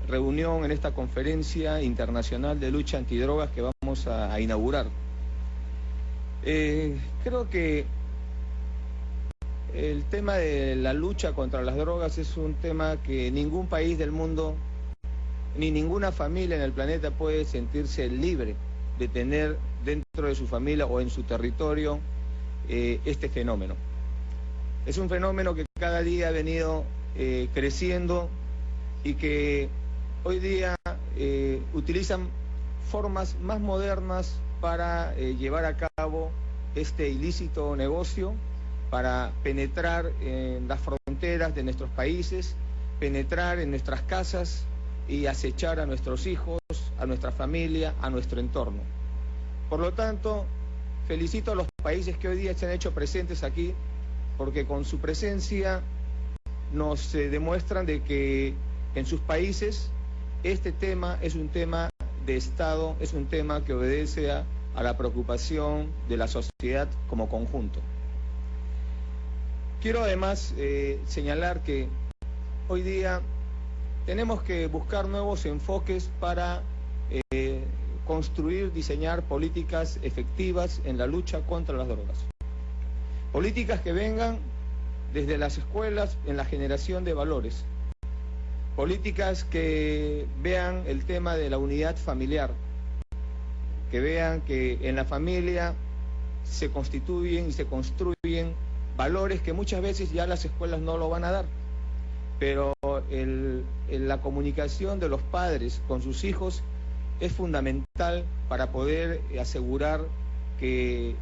Reunión en esta conferencia internacional de lucha antidrogas que vamos a inaugurar. Creo que el tema de la lucha contra las drogas es un tema que ningún país del mundo ni ninguna familia en el planeta puede sentirse libre de tener dentro de su familia o en su territorio este fenómeno. Es un fenómeno que cada día ha venido creciendo y que hoy día utilizan formas más modernas para llevar a cabo este ilícito negocio, para penetrar en las fronteras de nuestros países, penetrar en nuestras casas y acechar a nuestros hijos, a nuestra familia, a nuestro entorno. Por lo tanto, felicito a los países que hoy día se han hecho presentes aquí, porque con su presencia nos demuestran de que en sus países este tema es un tema de Estado, es un tema que obedece a la preocupación de la sociedad como conjunto. Quiero además señalar que hoy día tenemos que buscar nuevos enfoques para construir, diseñar políticas efectivas en la lucha contra las drogas. Políticas que vengan desde las escuelas en la generación de valores. Políticas que vean el tema de la unidad familiar, que vean que en la familia se constituyen y se construyen valores que muchas veces ya las escuelas no lo van a dar, pero la comunicación de los padres con sus hijos es fundamental para poder asegurar que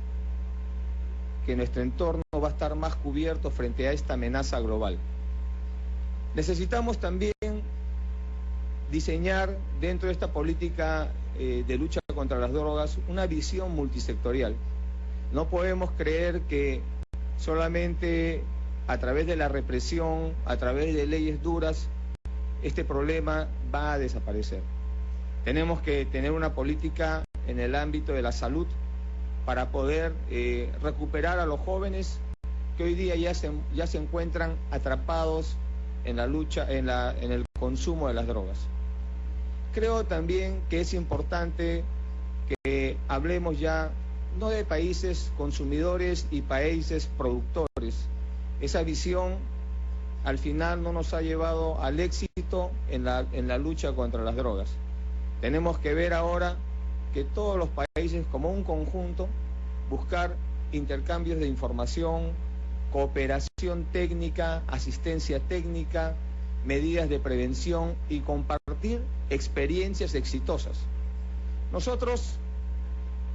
nuestro entorno va a estar más cubierto frente a esta amenaza global. Necesitamos también diseñar dentro de esta política de lucha contra las drogas una visión multisectorial. No podemos creer que solamente a través de la represión, a través de leyes duras, este problema va a desaparecer. Tenemos que tener una política en el ámbito de la salud para poder recuperar a los jóvenes que hoy día ya se encuentran atrapados en la lucha, en el consumo de las drogas. Creo también que es importante que hablemos ya no de países consumidores y países productores. Esa visión al final no nos ha llevado al éxito en la lucha contra las drogas. Tenemos que ver ahora que todos los países como un conjunto buscar intercambios de información, cooperación técnica, asistencia técnica, medidas de prevención y compartir experiencias exitosas. Nosotros,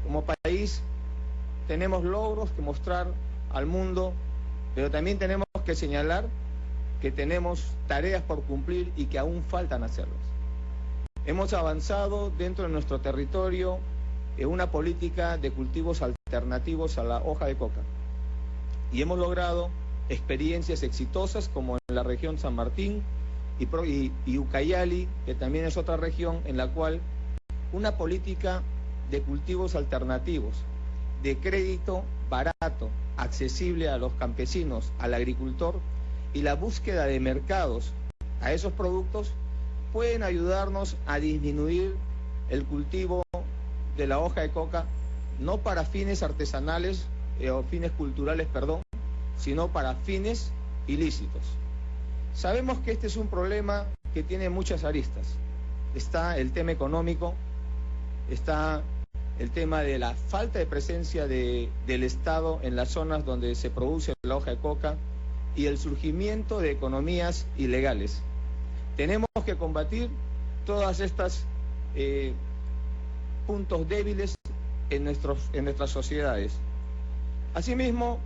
como país, tenemos logros que mostrar al mundo, pero también tenemos que señalar que tenemos tareas por cumplir y que aún faltan hacerlas. Hemos avanzado dentro de nuestro territorio en una política de cultivos alternativos a la hoja de coca. Y hemos logrado experiencias exitosas como en la región San Martín y Ucayali, que también es otra región en la cual una política de cultivos alternativos, de crédito barato, accesible a los campesinos, al agricultor, y la búsqueda de mercados a esos productos pueden ayudarnos a disminuir el cultivo de la hoja de coca, no para fines artesanales o fines culturales, sino para fines ilícitos. Sabemos que este es un problema que tiene muchas aristas. Está el tema económico, está el tema de la falta de presencia del Estado en las zonas donde se produce la hoja de coca y el surgimiento de economías ilegales. Tenemos que combatir todas estas puntos débiles en nuestras sociedades. Asimismo,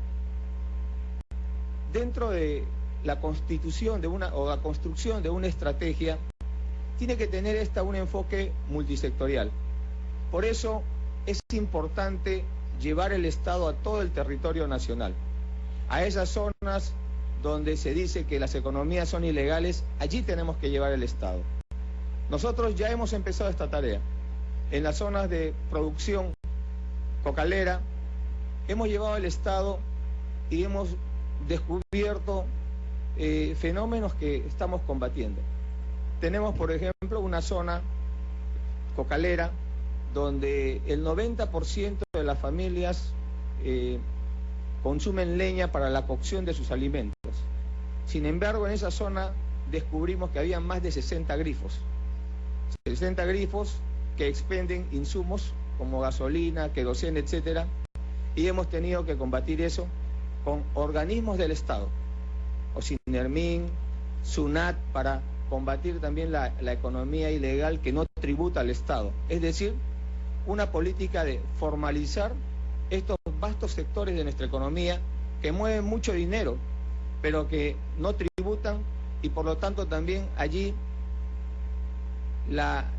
dentro de la constitución la construcción de una estrategia, tiene que tener un enfoque multisectorial. Por eso es importante llevar el Estado a todo el territorio nacional. A esas zonas donde se dice que las economías son ilegales, allí tenemos que llevar el Estado. Nosotros ya hemos empezado esta tarea. En las zonas de producción cocalera, hemos llevado el Estado y hemos descubierto fenómenos que estamos combatiendo. Tenemos, por ejemplo, una zona cocalera donde el 90% de las familias consumen leña para la cocción de sus alimentos. Sin embargo, en esa zona descubrimos que había más de 60 grifos. 60 grifos que expenden insumos como gasolina, queroseno, etcétera, y hemos tenido que combatir eso con organismos del Estado, OSINERMIN, SUNAT, para combatir también la economía ilegal que no tributa al Estado. Es decir, una política de formalizar estos vastos sectores de nuestra economía que mueven mucho dinero, pero que no tributan, y por lo tanto también allí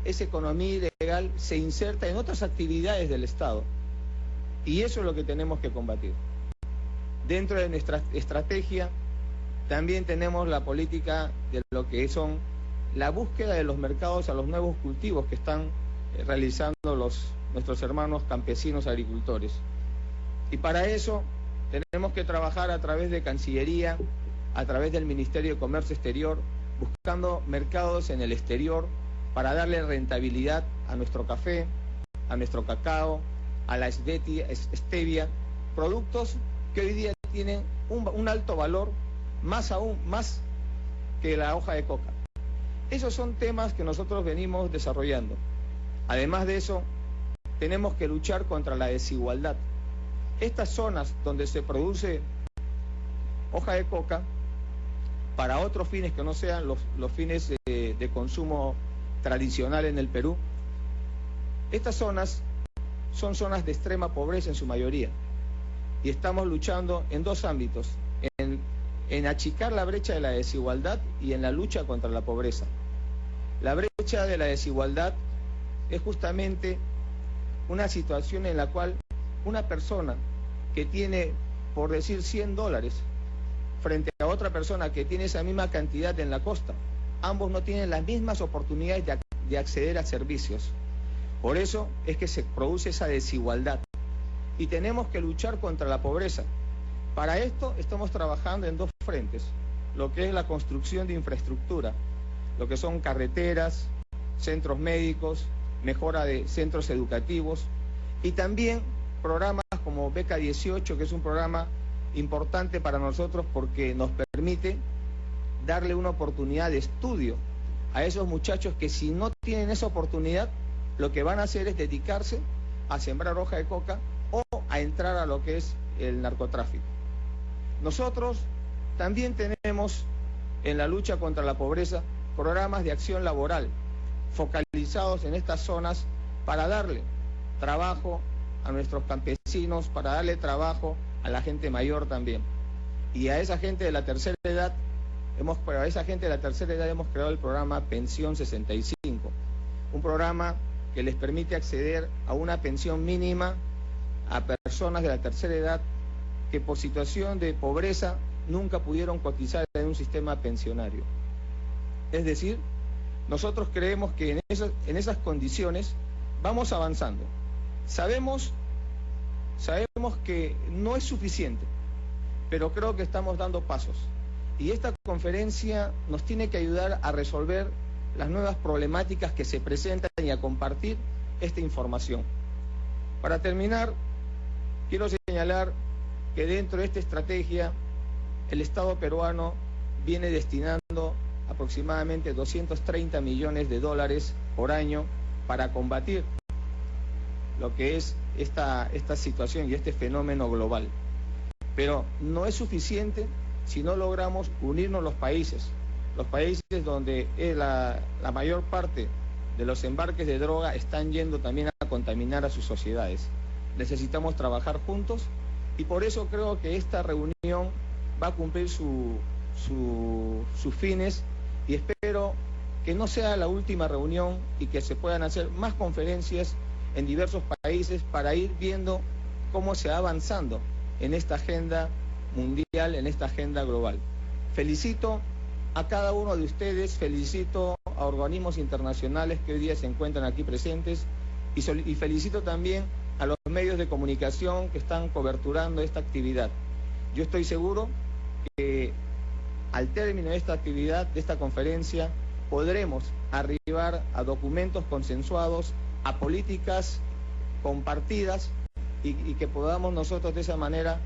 esa economía ilegal se inserta en otras actividades del Estado. Y eso es lo que tenemos que combatir. Dentro de nuestra estrategia también tenemos la política de lo que son la búsqueda de los mercados a los nuevos cultivos que están realizando nuestros hermanos campesinos agricultores. Y para eso tenemos que trabajar a través de Cancillería, a través del Ministerio de Comercio Exterior, buscando mercados en el exterior para darle rentabilidad a nuestro café, a nuestro cacao, a la stevia, productos que hoy día tienen un alto valor, más que la hoja de coca. Esos son temas que nosotros venimos desarrollando. Además de eso, tenemos que luchar contra la desigualdad. Estas zonas donde se produce hoja de coca, para otros fines que no sean los fines de consumo tradicional en el Perú, estas zonas son zonas de extrema pobreza en su mayoría. Y estamos luchando en dos ámbitos, en achicar la brecha de la desigualdad y en la lucha contra la pobreza. La brecha de la desigualdad es justamente una situación en la cual una persona que tiene, por decir, $100 frente a otra persona que tiene esa misma cantidad en la costa, ambos no tienen las mismas oportunidades de acceder a servicios. Por eso es que se produce esa desigualdad. Y tenemos que luchar contra la pobreza. Para esto estamos trabajando en dos frentes, lo que es la construcción de infraestructura, lo que son carreteras, centros médicos, mejora de centros educativos, y también programas como Beca 18, que es un programa importante para nosotros porque nos permite darle una oportunidad de estudio a esos muchachos que, si no tienen esa oportunidad, lo que van a hacer es dedicarse a sembrar hoja de coca o a entrar a lo que es el narcotráfico. Nosotros también tenemos en la lucha contra la pobreza programas de acción laboral focalizados en estas zonas para darle trabajo a nuestros campesinos, para darle trabajo a la gente mayor también. Y a esa gente de la tercera edad hemos creado el programa Pensión 65, un programa que les permite acceder a una pensión mínima a personas de la tercera edad que por situación de pobreza nunca pudieron cotizar en un sistema pensionario. Es decir, nosotros creemos que en esas condiciones vamos avanzando. Sabemos que no es suficiente, pero creo que estamos dando pasos. Y esta conferencia nos tiene que ayudar a resolver las nuevas problemáticas que se presentan y a compartir esta información. Para terminar, quiero señalar que dentro de esta estrategia el Estado peruano viene destinando aproximadamente $230 millones por año para combatir lo que es esta situación y este fenómeno global. Pero no es suficiente si no logramos unirnos los países donde la mayor parte de los embarques de droga están yendo también a contaminar a sus sociedades. necesitamos trabajar juntos y por eso creo que esta reunión va a cumplir sus fines y espero que no sea la última reunión y que se puedan hacer más conferencias en diversos países para ir viendo cómo se va avanzando en esta agenda mundial, en esta agenda global. Felicito a cada uno de ustedes, felicito a organismos internacionales que hoy día se encuentran aquí presentes y felicito también a los medios de comunicación que están coberturando esta actividad. Yo estoy seguro que al término de esta actividad, de esta conferencia, podremos arribar a documentos consensuados, a políticas compartidas y que podamos nosotros de esa manera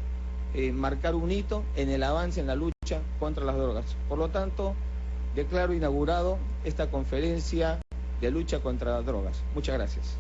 marcar un hito en el avance en la lucha contra las drogas. Por lo tanto, declaro inaugurado esta conferencia de lucha contra las drogas. Muchas gracias.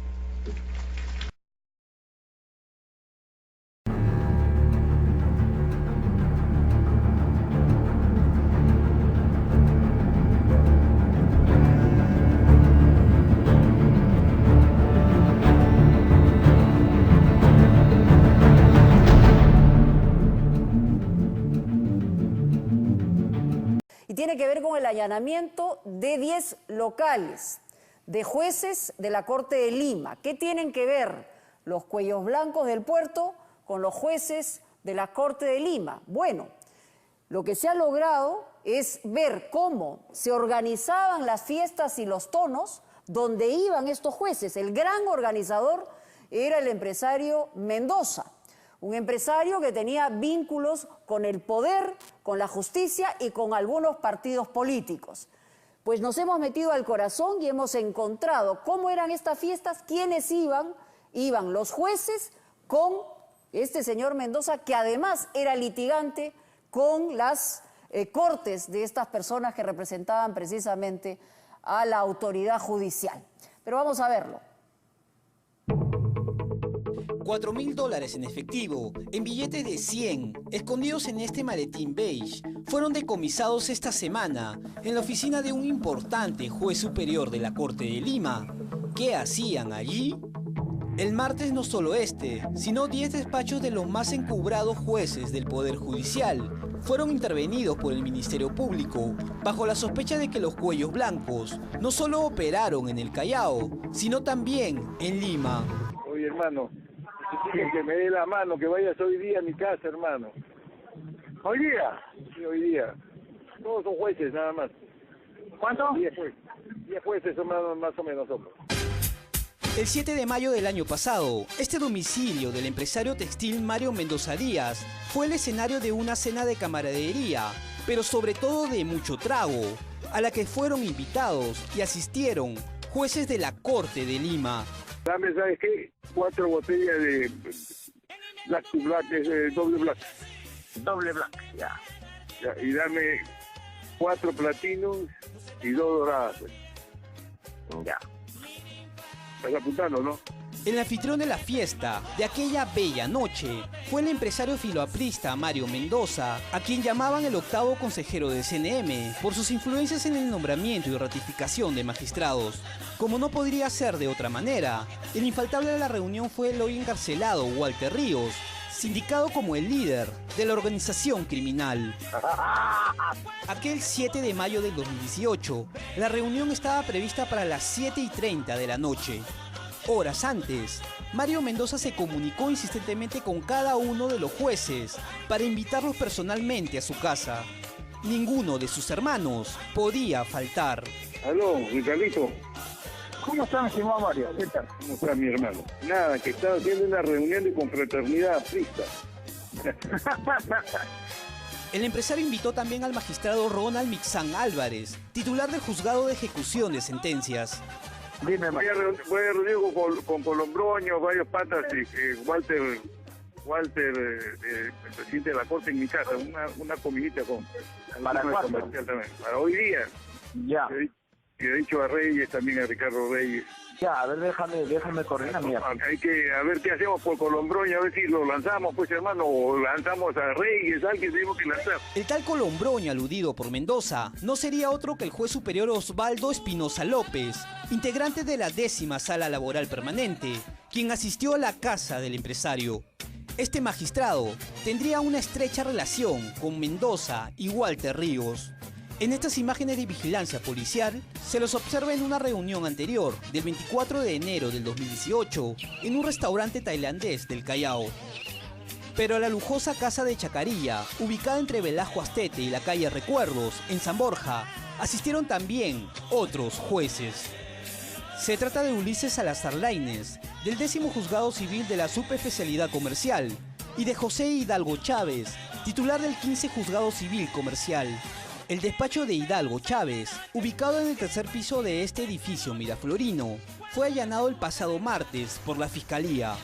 Tiene que ver con el allanamiento de 10 locales de jueces de la Corte de Lima. ¿Qué tienen que ver los cuellos blancos del puerto con los jueces de la Corte de Lima? Bueno, lo que se ha logrado es ver cómo se organizaban las fiestas y los tonos donde iban estos jueces. El gran organizador era el empresario Mendoza. Un empresario que tenía vínculos con el poder, con la justicia y con algunos partidos políticos. Pues nos hemos metido al corazón y hemos encontrado cómo eran estas fiestas, quiénes iban. Iban los jueces con este señor Mendoza, que además era litigante con las cortes de estas personas que representaban precisamente a la autoridad judicial. Pero vamos a verlo. $4.000 en efectivo, en billetes de 100, escondidos en este maletín beige, fueron decomisados esta semana en la oficina de un importante juez superior de la Corte de Lima. ¿Qué hacían allí? El martes no solo sino 10 despachos de los más encubrados jueces del Poder Judicial fueron intervenidos por el Ministerio Público bajo la sospecha de que los cuellos blancos no solo operaron en el Callao, sino también en Lima. Oye, hermano, que me dé la mano, que vayas hoy día a mi casa, hermano. ¿Hoy día? Sí, hoy día. Todos son jueces, nada más. ¿Cuánto? 10 jueces son más o menos nosotros. El 7 de mayo del año pasado, este domicilio del empresario textil Mario Mendoza Díaz fue el escenario de una cena de camaradería, pero sobre todo de mucho trago, a la que fueron invitados y asistieron jueces de la Corte de Lima. Dame, ¿sabes qué? 4 botellas de Black to Black, doble black. Doble black, ya. Y dame 4 platinos y 2 doradas. Pues. Ya. Estás apuntando, ¿no? El anfitrión de la fiesta de aquella bella noche fue el empresario filoaprista Mario Mendoza, a quien llamaban el octavo consejero del CNM por sus influencias en el nombramiento y ratificación de magistrados. Como no podría ser de otra manera, el infaltable de la reunión fue el hoy encarcelado Walter Ríos, sindicado como el líder de la organización criminal. Aquel 7 de mayo del 2018, la reunión estaba prevista para las 7:30 de la noche. Horas antes, Mario Mendoza se comunicó insistentemente con cada uno de los jueces para invitarlos personalmente a su casa. Ninguno de sus hermanos podía faltar. Aló, Ricardito. ¿Cómo están, estimado Mario? ¿Qué tal? ¿Cómo está mi hermano? Nada, que estaba haciendo una reunión de confraternidad aprista. El empresario invitó también al magistrado Ronald Mixán Álvarez, titular del Juzgado de Ejecución de Sentencias. Dime, Voy a reunir con Colombroño, varios patas, Walter, el presidente de la Corte en mi casa, una comidita con... ¿Para cuándo? Para hoy día. Ya. Que he dicho a Reyes, también a Ricardo Reyes. Ya, a ver, déjame coordinar, mira. Hay que, a ver qué hacemos por Colombroño, a ver si lo lanzamos, pues hermano, o lanzamos a Reyes, alguien tenemos que lanzar. El tal Colombroño aludido por Mendoza no sería otro que el juez superior Osvaldo Espinosa López, integrante de la 10ª Sala Laboral Permanente, quien asistió a la casa del empresario. Este magistrado tendría una estrecha relación con Mendoza y Walter Ríos. En estas imágenes de vigilancia policial se los observa en una reunión anterior del 24 de enero del 2018 en un restaurante tailandés del Callao. Pero a la lujosa casa de Chacarilla, ubicada entre Velasco Astete y la calle Recuerdos, en San Borja, asistieron también otros jueces. Se trata de Ulises Salazar Lainez, del 10º Juzgado Civil de la Subespecialidad Comercial, y de José Hidalgo Chávez, titular del 15 Juzgado Civil Comercial. El despacho de Hidalgo Chávez, ubicado en el tercer piso de este edificio miraflorino, fue allanado el pasado martes por la Fiscalía.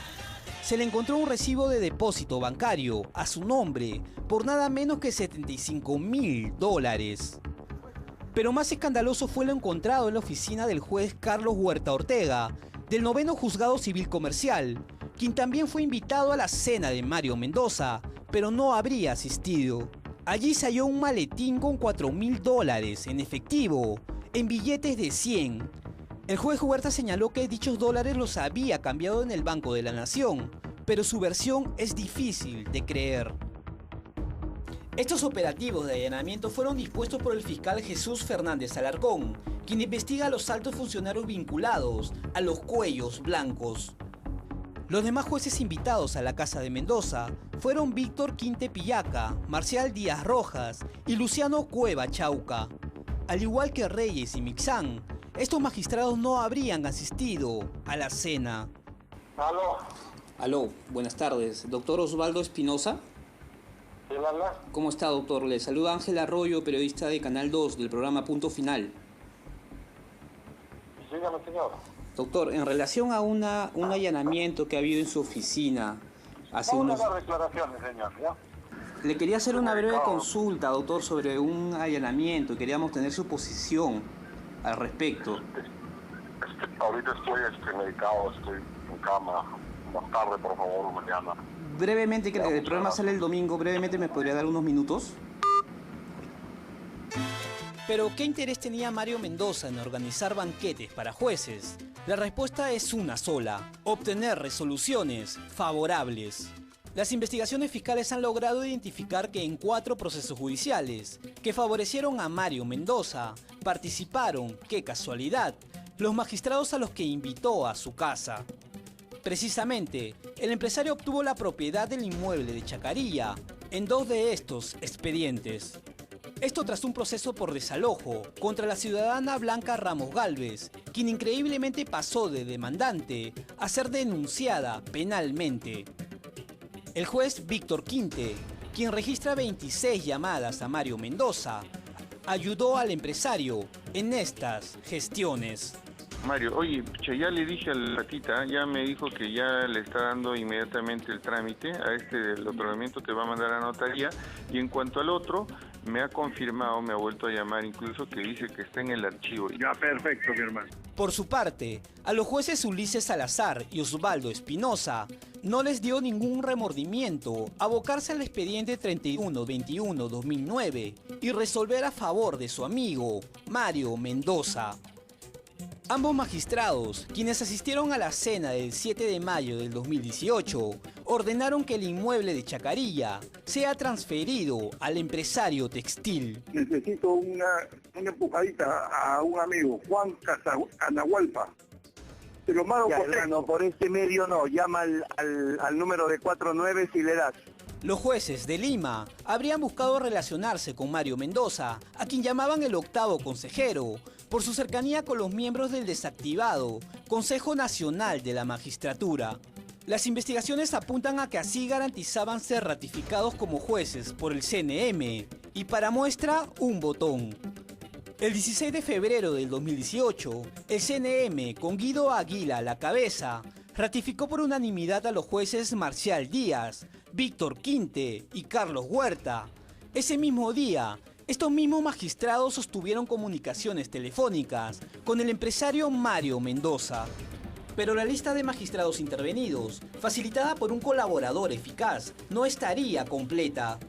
Se le encontró un recibo de depósito bancario a su nombre por nada menos que $75.000. Pero más escandaloso fue lo encontrado en la oficina del juez Carlos Huerta Ortega, del 9º Juzgado Civil Comercial, quien también fue invitado a la cena de Mario Mendoza, pero no habría asistido. Allí se halló un maletín con $4.000 en efectivo, en billetes de 100. El juez Huerta señaló que dichos dólares los había cambiado en el Banco de la Nación, pero su versión es difícil de creer. Estos operativos de allanamiento fueron dispuestos por el fiscal Jesús Fernández Alarcón, quien investiga a los altos funcionarios vinculados a los cuellos blancos. Los demás jueces invitados a la casa de Mendoza fueron Víctor Quinte Pillaca, Marcial Díaz Rojas y Luciano Cueva Chauca. Al igual que Reyes y Mixán, estos magistrados no habrían asistido a la cena. Aló, buenas tardes. ¿Doctor Osvaldo Espinosa? ¿Cómo está, doctor? Le saluda Ángel Arroyo, periodista de Canal 2 del programa Punto Final. Dígame, señor. Doctor, en relación a un allanamiento que ha habido en su oficina hace unos... declaraciones, señor, ¿ya? Le quería hacer una breve consulta, doctor, sobre un allanamiento y queríamos tener su posición al respecto. Ahorita estoy medicado, estoy en cama. Más tarde, por favor, mañana. Brevemente, que el programa sale el domingo, brevemente me podría dar unos minutos. Pero, ¿qué interés tenía Mario Mendoza en organizar banquetes para jueces? La respuesta es una sola: obtener resoluciones favorables. Las investigaciones fiscales han logrado identificar que en 4 procesos judiciales que favorecieron a Mario Mendoza participaron, qué casualidad, los magistrados a los que invitó a su casa. Precisamente, el empresario obtuvo la propiedad del inmueble de Chacarilla en 2 de estos expedientes. Esto tras un proceso por desalojo contra la ciudadana Blanca Ramos Gálvez, quien increíblemente pasó de demandante a ser denunciada penalmente. El juez Víctor Quinte, quien registra 26 llamadas a Mario Mendoza, ayudó al empresario en estas gestiones. Mario, oye, ya le dije a la tita, ya me dijo que ya le está dando inmediatamente el trámite a del otorgamiento, te va a mandar a la notaría, y en cuanto al otro, me ha confirmado, me ha vuelto a llamar incluso, que dice que está en el archivo. Ya, perfecto, mi hermano. Por su parte, a los jueces Ulises Salazar y Osvaldo Espinosa no les dio ningún remordimiento abocarse al expediente 3121-2009 y resolver a favor de su amigo Mario Mendoza. Ambos magistrados, quienes asistieron a la cena del 7 de mayo del 2018, ordenaron que el inmueble de Chacarilla sea transferido al empresario textil. Necesito una empujadita a un amigo, Juan Canahualpa. Te lo mando por este medio no, llama al número de 49 si le das. Los jueces de Lima habrían buscado relacionarse con Mario Mendoza, a quien llamaban el 8º consejero, por su cercanía con los miembros del desactivado Consejo Nacional de la Magistratura. Las investigaciones apuntan a que así garantizaban ser ratificados como jueces por el CNM, y para muestra, un botón. El 16 de febrero del 2018, el CNM, con Guido Aguila a la cabeza, ratificó por unanimidad a los jueces Marcial Díaz, Víctor Quinte y Carlos Huerta. Ese mismo día, estos mismos magistrados sostuvieron comunicaciones telefónicas con el empresario Mario Mendoza. Pero la lista de magistrados intervenidos, facilitada por un colaborador eficaz, no estaría completa.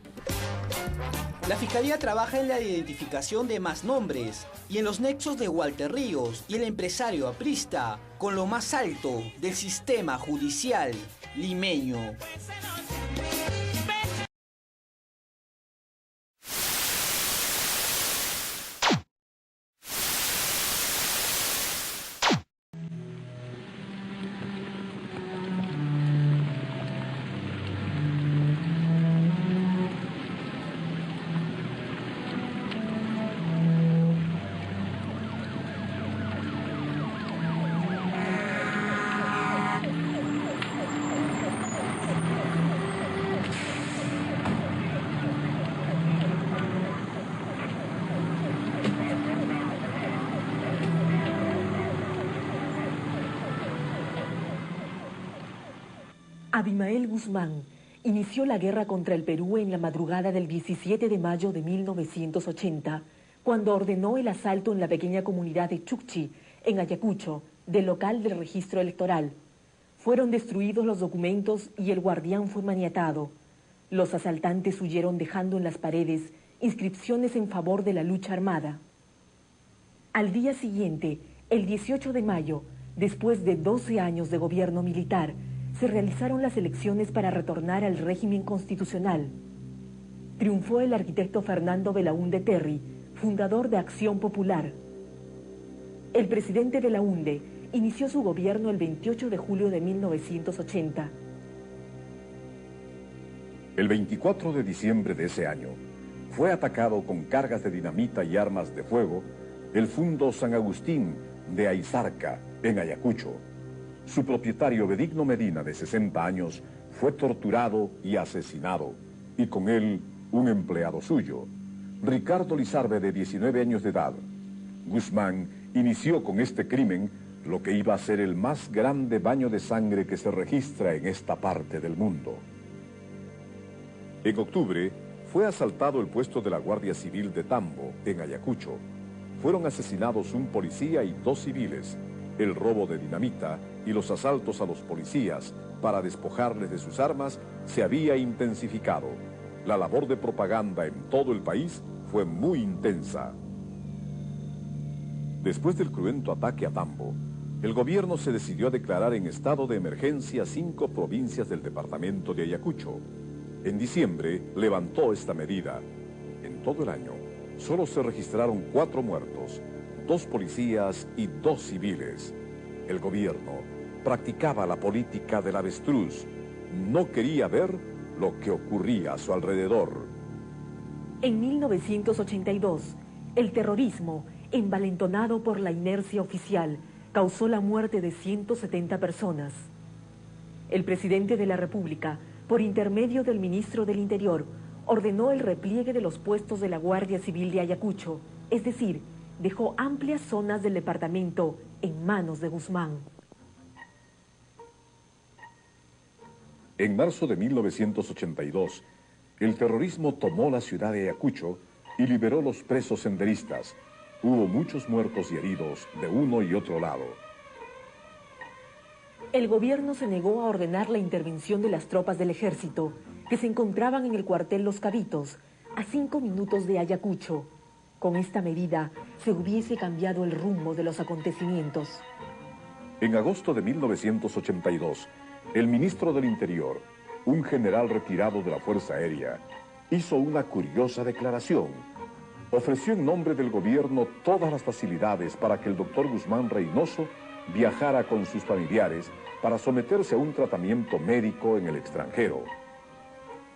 La Fiscalía trabaja en la identificación de más nombres y en los nexos de Walter Ríos y el empresario aprista con lo más alto del sistema judicial limeño. Abimael Guzmán inició la guerra contra el Perú en la madrugada del 17 de mayo de 1980, cuando ordenó el asalto en la pequeña comunidad de Chucchi, en Ayacucho, del local del registro electoral. Fueron destruidos los documentos y el guardián fue maniatado. Los asaltantes huyeron dejando en las paredes inscripciones en favor de la lucha armada. Al día siguiente, el 18 de mayo, después de 12 años de gobierno militar, se realizaron las elecciones para retornar al régimen constitucional. Triunfó el arquitecto Fernando Belaúnde Terry, fundador de Acción Popular. El presidente Belaúnde inició su gobierno el 28 de julio de 1980. El 24 de diciembre de ese año, fue atacado con cargas de dinamita y armas de fuego el Fundo San Agustín de Aizarca, en Ayacucho. Su propietario Benigno Medina, de 60 años, fue torturado y asesinado, y con él un empleado suyo, Ricardo Lizarbe, de 19 años de edad. Guzmán inició con este crimen lo que iba a ser el más grande baño de sangre que se registra en esta parte del mundo. En octubre, fue asaltado el puesto de la Guardia Civil de Tambo, en Ayacucho. Fueron asesinados un policía y 2 civiles. El robo de dinamita y los asaltos a los policías para despojarles de sus armas se había intensificado. La labor de propaganda en todo el país fue muy intensa. Después del cruento ataque a Tambo, el gobierno se decidió a declarar en estado de emergencia 5 provincias del departamento de Ayacucho. En diciembre levantó esta medida. En todo el año, solo se registraron 4 muertos, 2 policías y 2 civiles. El gobierno practicaba la política del avestruz. No quería ver lo que ocurría a su alrededor. En 1982, el terrorismo, envalentonado por la inercia oficial, causó la muerte de 170 personas. El presidente de la República, por intermedio del ministro del Interior, ordenó el repliegue de los puestos de la Guardia Civil de Ayacucho, es decir, dejó amplias zonas del departamento en manos de Guzmán. En marzo de 1982, el terrorismo tomó la ciudad de Ayacucho y liberó los presos senderistas. Hubo muchos muertos y heridos de uno y otro lado. El gobierno se negó a ordenar la intervención de las tropas del ejército, que se encontraban en el cuartel Los Cabitos, a 5 minutos de Ayacucho. Con esta medida se hubiese cambiado el rumbo de los acontecimientos. En agosto de 1982, el ministro del Interior, un general retirado de la Fuerza Aérea, hizo una curiosa declaración. Ofreció en nombre del gobierno todas las facilidades para que el doctor Guzmán Reynoso viajara con sus familiares para someterse a un tratamiento médico en el extranjero.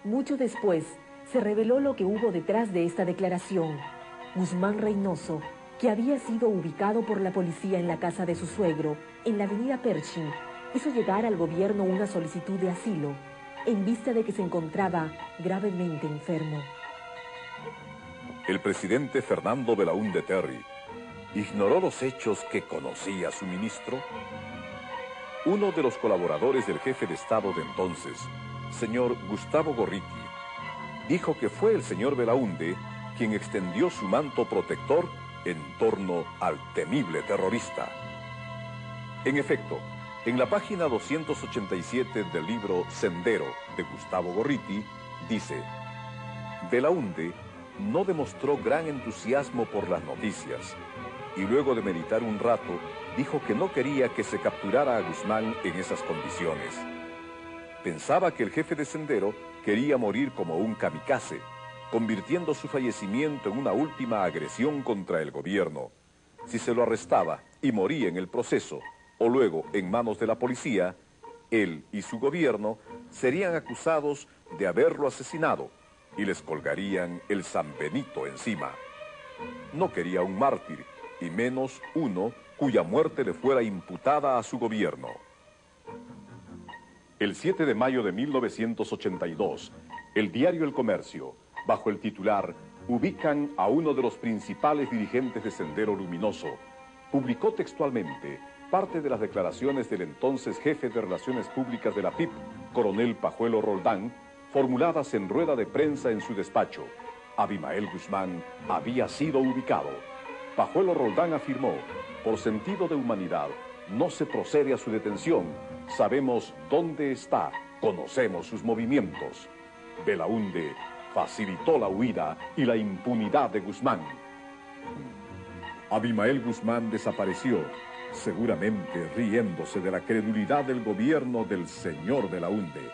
Mucho después, se reveló lo que hubo detrás de esta declaración. Guzmán Reynoso, que había sido ubicado por la policía en la casa de su suegro, en la avenida Pershing, hizo llegar al gobierno una solicitud de asilo, en vista de que se encontraba gravemente enfermo. El presidente Fernando Belaúnde Terry ignoró los hechos que conocía su ministro. Uno de los colaboradores del jefe de Estado de entonces, señor Gustavo Gorriti, dijo que fue el señor Belaúnde quien extendió su manto protector en torno al temible terrorista. En efecto, en la página 287 del libro Sendero de Gustavo Gorriti, dice: Belaúnde no demostró gran entusiasmo por las noticias. y luego de meditar un rato, dijo que no quería que se capturara a Guzmán en esas condiciones. Pensaba que el jefe de Sendero quería morir como un kamikaze, convirtiendo su fallecimiento en una última agresión contra el gobierno. Si se lo arrestaba y moría en el proceso, o luego en manos de la policía, él y su gobierno serían acusados de haberlo asesinado y les colgarían el San Benito encima. No quería un mártir, y menos uno cuya muerte le fuera imputada a su gobierno. El 7 de mayo de 1982, el diario El Comercio, bajo el titular "Ubican a uno de los principales dirigentes de Sendero Luminoso", publicó textualmente parte de las declaraciones del entonces jefe de Relaciones Públicas de la PIP, coronel Pajuelo Roldán, formuladas en rueda de prensa en su despacho. Abimael Guzmán había sido ubicado. Pajuelo Roldán afirmó: por sentido de humanidad, no se procede a su detención. Sabemos dónde está, conocemos sus movimientos. Belaúnde facilitó la huida y la impunidad de Guzmán. Abimael Guzmán desapareció, seguramente riéndose de la credulidad del gobierno del señor Belaúnde.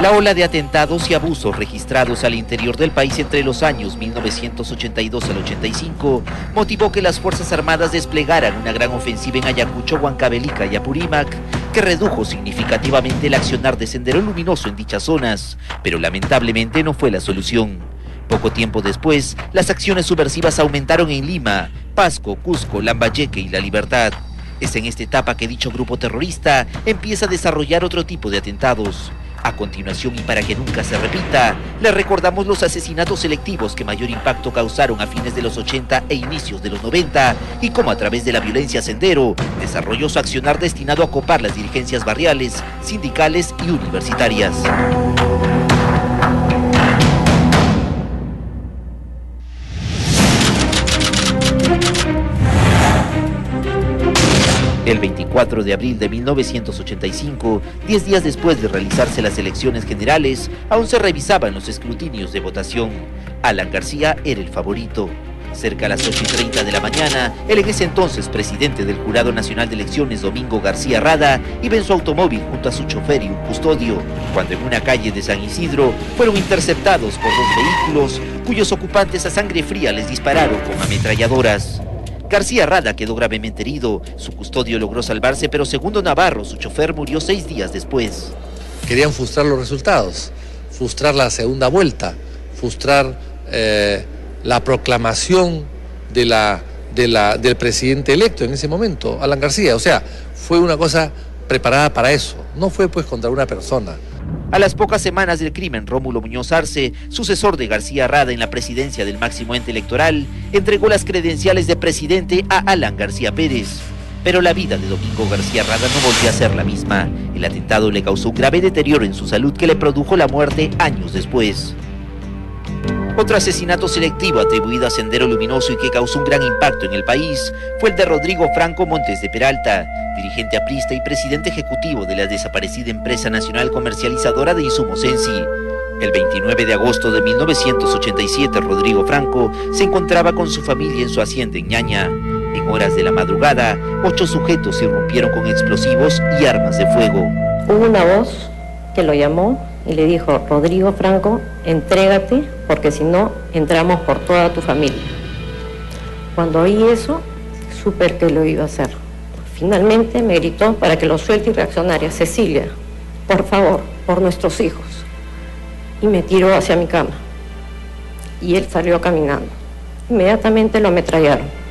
La ola de atentados y abusos registrados al interior del país entre los años 1982 al 85 motivó que las Fuerzas Armadas desplegaran una gran ofensiva en Ayacucho, Huancavelica y Apurímac, que redujo significativamente el accionar de Sendero Luminoso en dichas zonas, pero lamentablemente no fue la solución. Poco tiempo después, las acciones subversivas aumentaron en Lima, Pasco, Cusco, Lambayeque y La Libertad. Es en esta etapa que dicho grupo terrorista empieza a desarrollar otro tipo de atentados. A continuación, y para que nunca se repita, le recordamos los asesinatos selectivos que mayor impacto causaron a fines de los 80 e inicios de los 90, y cómo a través de la violencia Sendero desarrolló su accionar destinado a copar las dirigencias barriales, sindicales y universitarias. El 24 de abril de 1985, 10 días después de realizarse las elecciones generales, aún se revisaban los escrutinios de votación. Alan García era el favorito. Cerca a las 8:30 de la mañana, el en ese entonces presidente del Jurado Nacional de Elecciones, Domingo García Rada, iba en su automóvil junto a su chofer y un custodio, cuando en una calle de San Isidro fueron interceptados por 2 vehículos, cuyos ocupantes a sangre fría les dispararon con ametralladoras. García Rada quedó gravemente herido, su custodio logró salvarse, pero Segundo Navarro, su chofer, murió 6 días después. Querían frustrar los resultados, frustrar la segunda vuelta, frustrar la proclamación del presidente electo en ese momento, Alan García. O sea, fue una cosa preparada para eso, no fue pues contra una persona. A las pocas semanas del crimen, Rómulo Muñoz Arce, sucesor de García Rada en la presidencia del máximo ente electoral, entregó las credenciales de presidente a Alan García Pérez. Pero la vida de Domingo García Rada no volvió a ser la misma. El atentado le causó un grave deterioro en su salud que le produjo la muerte años después. Otro asesinato selectivo atribuido a Sendero Luminoso y que causó un gran impacto en el país fue el de Rodrigo Franco Montes de Peralta, dirigente aprista y presidente ejecutivo de la desaparecida empresa nacional comercializadora de insumos Sensi. El 29 de agosto de 1987, Rodrigo Franco se encontraba con su familia en su hacienda en Ñaña. En horas de la madrugada, 8 sujetos irrumpieron con explosivos y armas de fuego. Hubo una voz que lo llamó y le dijo: Rodrigo Franco, entrégate, porque si no, entramos por toda tu familia. Cuando oí eso, supe que lo iba a hacer. Finalmente me gritó para que lo suelte y reaccionara: Cecilia, por favor, por nuestros hijos. Y me tiró hacia mi cama. Y él salió caminando. Inmediatamente lo ametrallaron.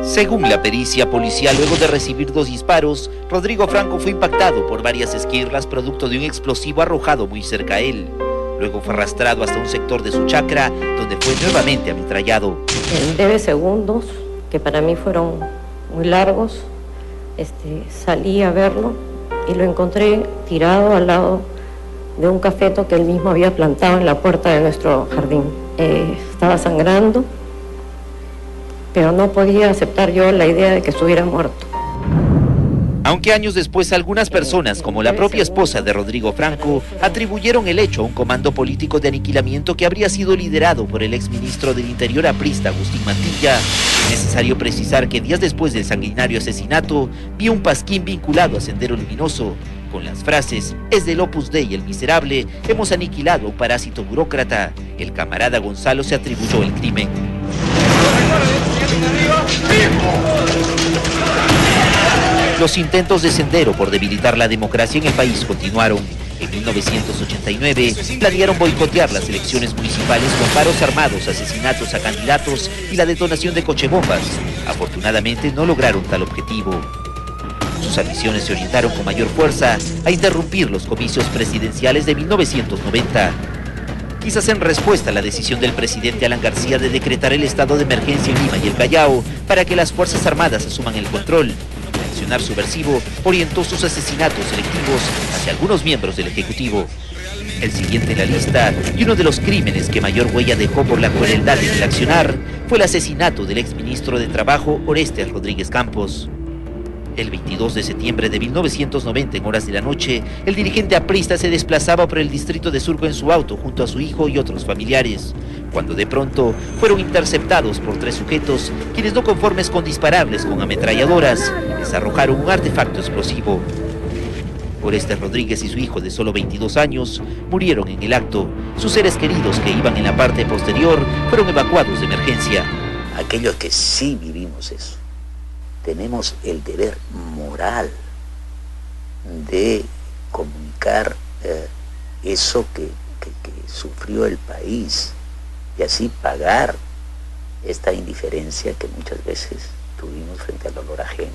Según la pericia policial, luego de recibir 2 disparos, Rodrigo Franco fue impactado por varias esquirlas producto de un explosivo arrojado muy cerca a él. Luego fue arrastrado hasta un sector de su chacra, donde fue nuevamente ametrallado. En breves segundos, que para mí fueron muy largos, salí a verlo y lo encontré tirado al lado de un cafeto que él mismo había plantado en la puerta de nuestro jardín. Estaba sangrando, pero no podía aceptar yo la idea de que estuviera muerto. Aunque años después algunas personas, como la propia esposa de Rodrigo Franco, atribuyeron el hecho a un comando político de aniquilamiento que habría sido liderado por el exministro del Interior aprista Agustín Mantilla, es necesario precisar que días después del sanguinario asesinato, vio un pasquín vinculado a Sendero Luminoso, con las frases: "Es del Opus Dei el miserable, hemos aniquilado a un parásito burócrata". El camarada Gonzalo se atribuyó el crimen. Los intentos de Sendero por debilitar la democracia en el país continuaron. En 1989 planearon boicotear las elecciones municipales con paros armados, asesinatos a candidatos y la detonación de cochebombas. Afortunadamente no lograron tal objetivo. Sus ambiciones se orientaron con mayor fuerza a interrumpir los comicios presidenciales de 1990. Quizás en respuesta a la decisión del presidente Alan García de decretar el estado de emergencia en Lima y el Callao para que las Fuerzas Armadas asuman el control. El accionar subversivo orientó sus asesinatos selectivos hacia algunos miembros del Ejecutivo. El siguiente en la lista, y uno de los crímenes que mayor huella dejó por la crueldad en el accionar, fue el asesinato del exministro de Trabajo Orestes Rodríguez Campos. El 22 de septiembre de 1990, en horas de la noche, el dirigente aprista se desplazaba por el distrito de Surco en su auto junto a su hijo y otros familiares, cuando de pronto fueron interceptados por 3 sujetos, quienes, no conformes con dispararles con ametralladoras, les arrojaron un artefacto explosivo. Orestes Rodríguez y su hijo de solo 22 años murieron en el acto. Sus seres queridos, que iban en la parte posterior, fueron evacuados de emergencia. Aquellos que sí vivimos eso, tenemos el deber moral de comunicar eso que sufrió el país y así pagar esta indiferencia que muchas veces tuvimos frente al dolor ajeno.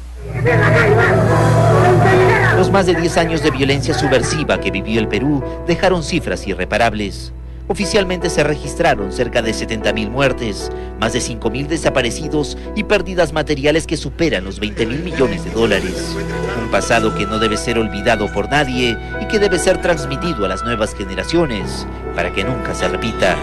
Los más de 10 años de violencia subversiva que vivió el Perú dejaron cifras irreparables. Oficialmente se registraron cerca de 70.000 muertes, más de 5.000 desaparecidos y pérdidas materiales que superan los 20.000 millones de dólares. Un pasado que no debe ser olvidado por nadie y que debe ser transmitido a las nuevas generaciones para que nunca se repita.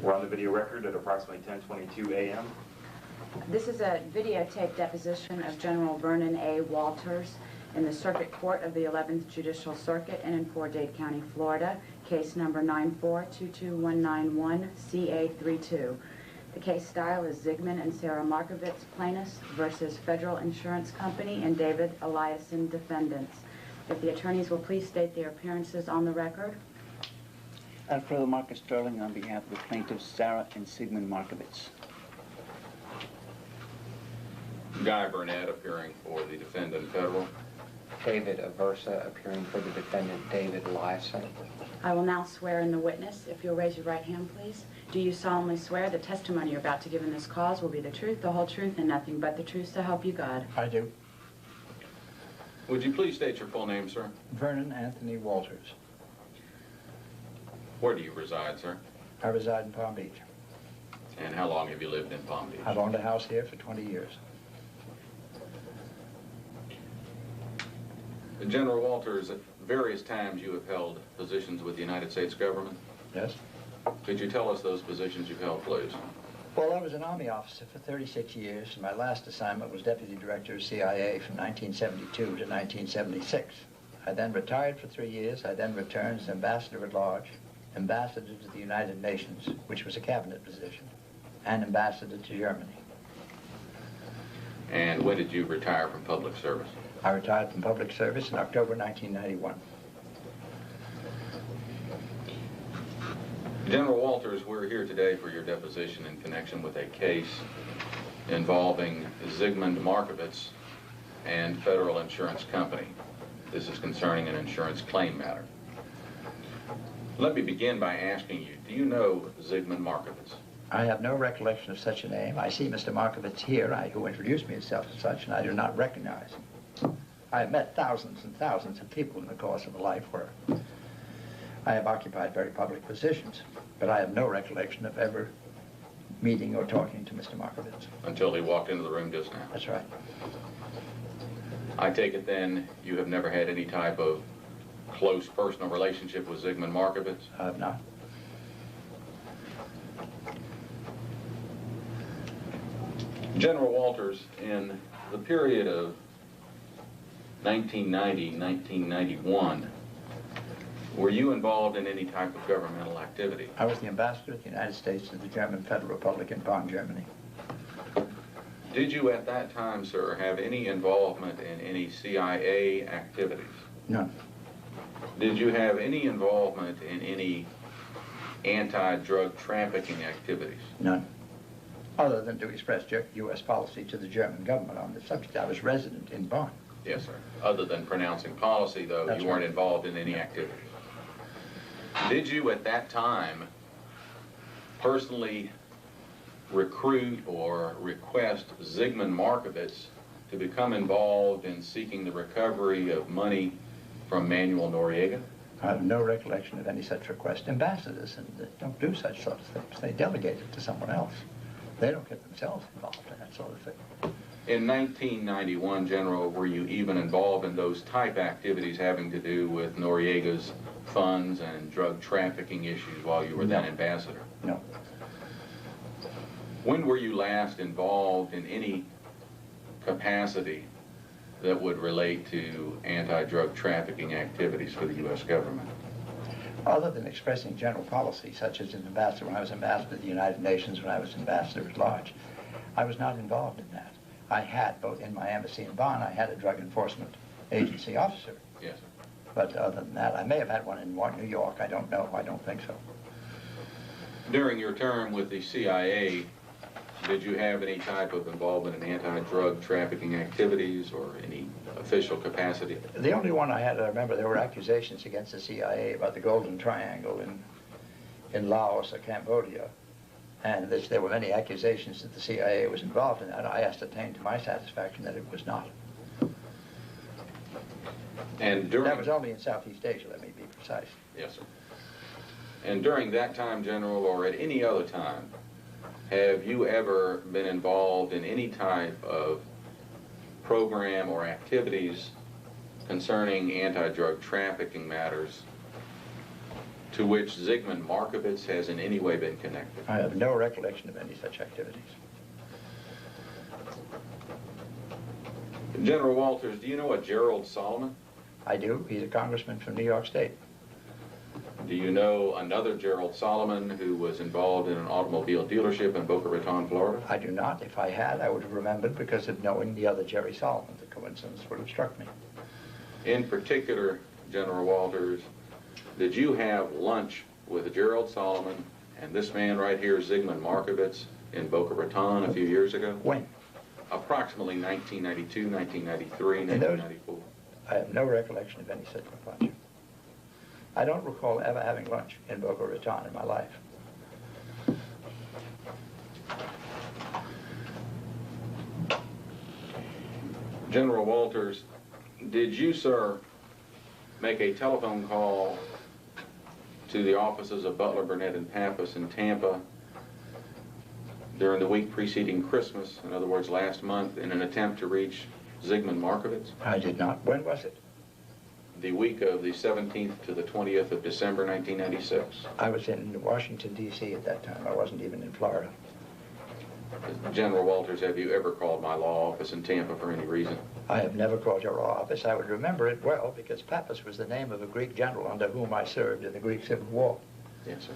We're on the video record at approximately 10:22 a.m. This is a videotape deposition of General Vernon A. Walters in the Circuit Court of the 11th Judicial Circuit in Port Dade County, Florida, case number 9422191, CA32. The case style is Zygmunt and Sarah Markovitz, plaintiffs versus Federal Insurance Company and David Eliason, defendants. If the attorneys will please state their appearances on the record. Alfredo Marcus Sterling on behalf of the plaintiffs Sarah and Zygmunt Markovitz. Guy Burnett appearing for the defendant Federal. David Aversa appearing for the defendant David Eliason. I will now swear in the witness. If you'll raise your right hand, please. Do you solemnly swear the testimony you're about to give in this cause will be the truth, the whole truth, and nothing but the truth, so help you God? I do. Would you please state your full name, sir? Vernon Anthony Walters. Where do you reside, sir? I reside in Palm Beach. And how long have you lived in Palm Beach? I've owned a house here for 20 years. General Walters, at various times you have held positions with the United States government. Yes. Could you tell us those positions you've held, please? Well, I was an Army officer for 36 years. My last assignment was Deputy Director of CIA from 1972 to 1976. I then retired for 3 years. I then returned as Ambassador at Large, Ambassador to the United Nations, which was a cabinet position, and Ambassador to Germany. And when did you retire from public service? I retired from public service in October 1991. General Walters, we're here today for your deposition in connection with a case involving Zygmunt Markovits and Federal Insurance Company. This is concerning an insurance claim matter. Let me begin by asking you, do you know Zygmunt Markovits? I have no recollection of such a name. I see Mr. Markovits here, who introduced me himself as such, and I do not recognize him. I have met thousands and thousands of people in the course of a life where I have occupied very public positions, but I have no recollection of ever meeting or talking to Mr. Markovits. Until he walked into the room just now? That's right. I take it then you have never had any type of close personal relationship with Zygmunt Markovits? I have not. General Walters, in the period of 1990-1991, were you involved in any type of governmental activity? I was the ambassador of the United States to the German Federal Republic in Bonn, Germany. Did you at that time, sir, have any involvement in any CIA activities? None. Did you have any involvement in any anti-drug trafficking activities? None. Other than to express U.S. policy to the German government on the subject. I was resident in Bonn. Yes, sir. Other than pronouncing policy, though, That's you weren't right. involved in any activities. Did you at that time personally recruit or request Zygmunt Markovits to become involved in seeking the recovery of money from Manuel Noriega? I have no recollection of any such request. Ambassadors don't do such sort of things. They delegate it to someone else. They don't get themselves involved in that sort of thing. In 1991, General, were you even involved in those type activities having to do with Noriega's funds and drug trafficking issues while you were then ambassador? No. When were you last involved in any capacity that would relate to anti-drug trafficking activities for the U.S. government? Other than expressing general policy, such as an ambassador, when I was ambassador to the United Nations, when I was ambassador at large, I was not involved in that. I had, both in my embassy in Bonn, I had a drug enforcement agency officer. Yes. But other than that, I may have had one in New York. I don't know. I don't think so. During your term with the CIA, did you have any type of involvement in anti-drug trafficking activities or any official capacity? The only one I had, I remember there were accusations against the CIA about the Golden Triangle in Laos or Cambodia. And there were many accusations that the CIA was involved in that. I ascertained to my satisfaction that it was not. And that was only in Southeast Asia, let me be precise. Yes, sir. And during that time, General, or at any other time, have you ever been involved in any type of program or activities concerning anti-drug trafficking matters to which Zygmunt Markovits has in any way been connected? I have no recollection of any such activities. General Walters, do you know a Gerald Solomon? I do. He's a congressman from New York State. Do you know another Gerald Solomon who was involved in an automobile dealership in Boca Raton, Florida? I do not. If I had, I would have remembered because of knowing the other Jerry Solomon. The coincidence would have struck me. In particular, General Walters, did you have lunch with Gerald Solomon and this man right here, Zygmunt Markovits, in Boca Raton a few years ago? When? Approximately 1992, 1993, 1994. I have no recollection of any such lunch. I don't recall ever having lunch in Boca Raton in my life. General Walters, did you, sir, make a telephone call to the offices of Butler, Burnett, and Pappas in Tampa during the week preceding Christmas, in other words, last month, in an attempt to reach Zygmunt Markovits? I did not. When was it? The week of the 17th to the 20th of December, 1996. I was in Washington, D.C. at that time. I wasn't even in Florida. General Walters, have you ever called my law office in Tampa for any reason? I have never called your law office. I would remember it well because Pappas was the name of a Greek general under whom I served in the Greek Civil War. Yes, sir.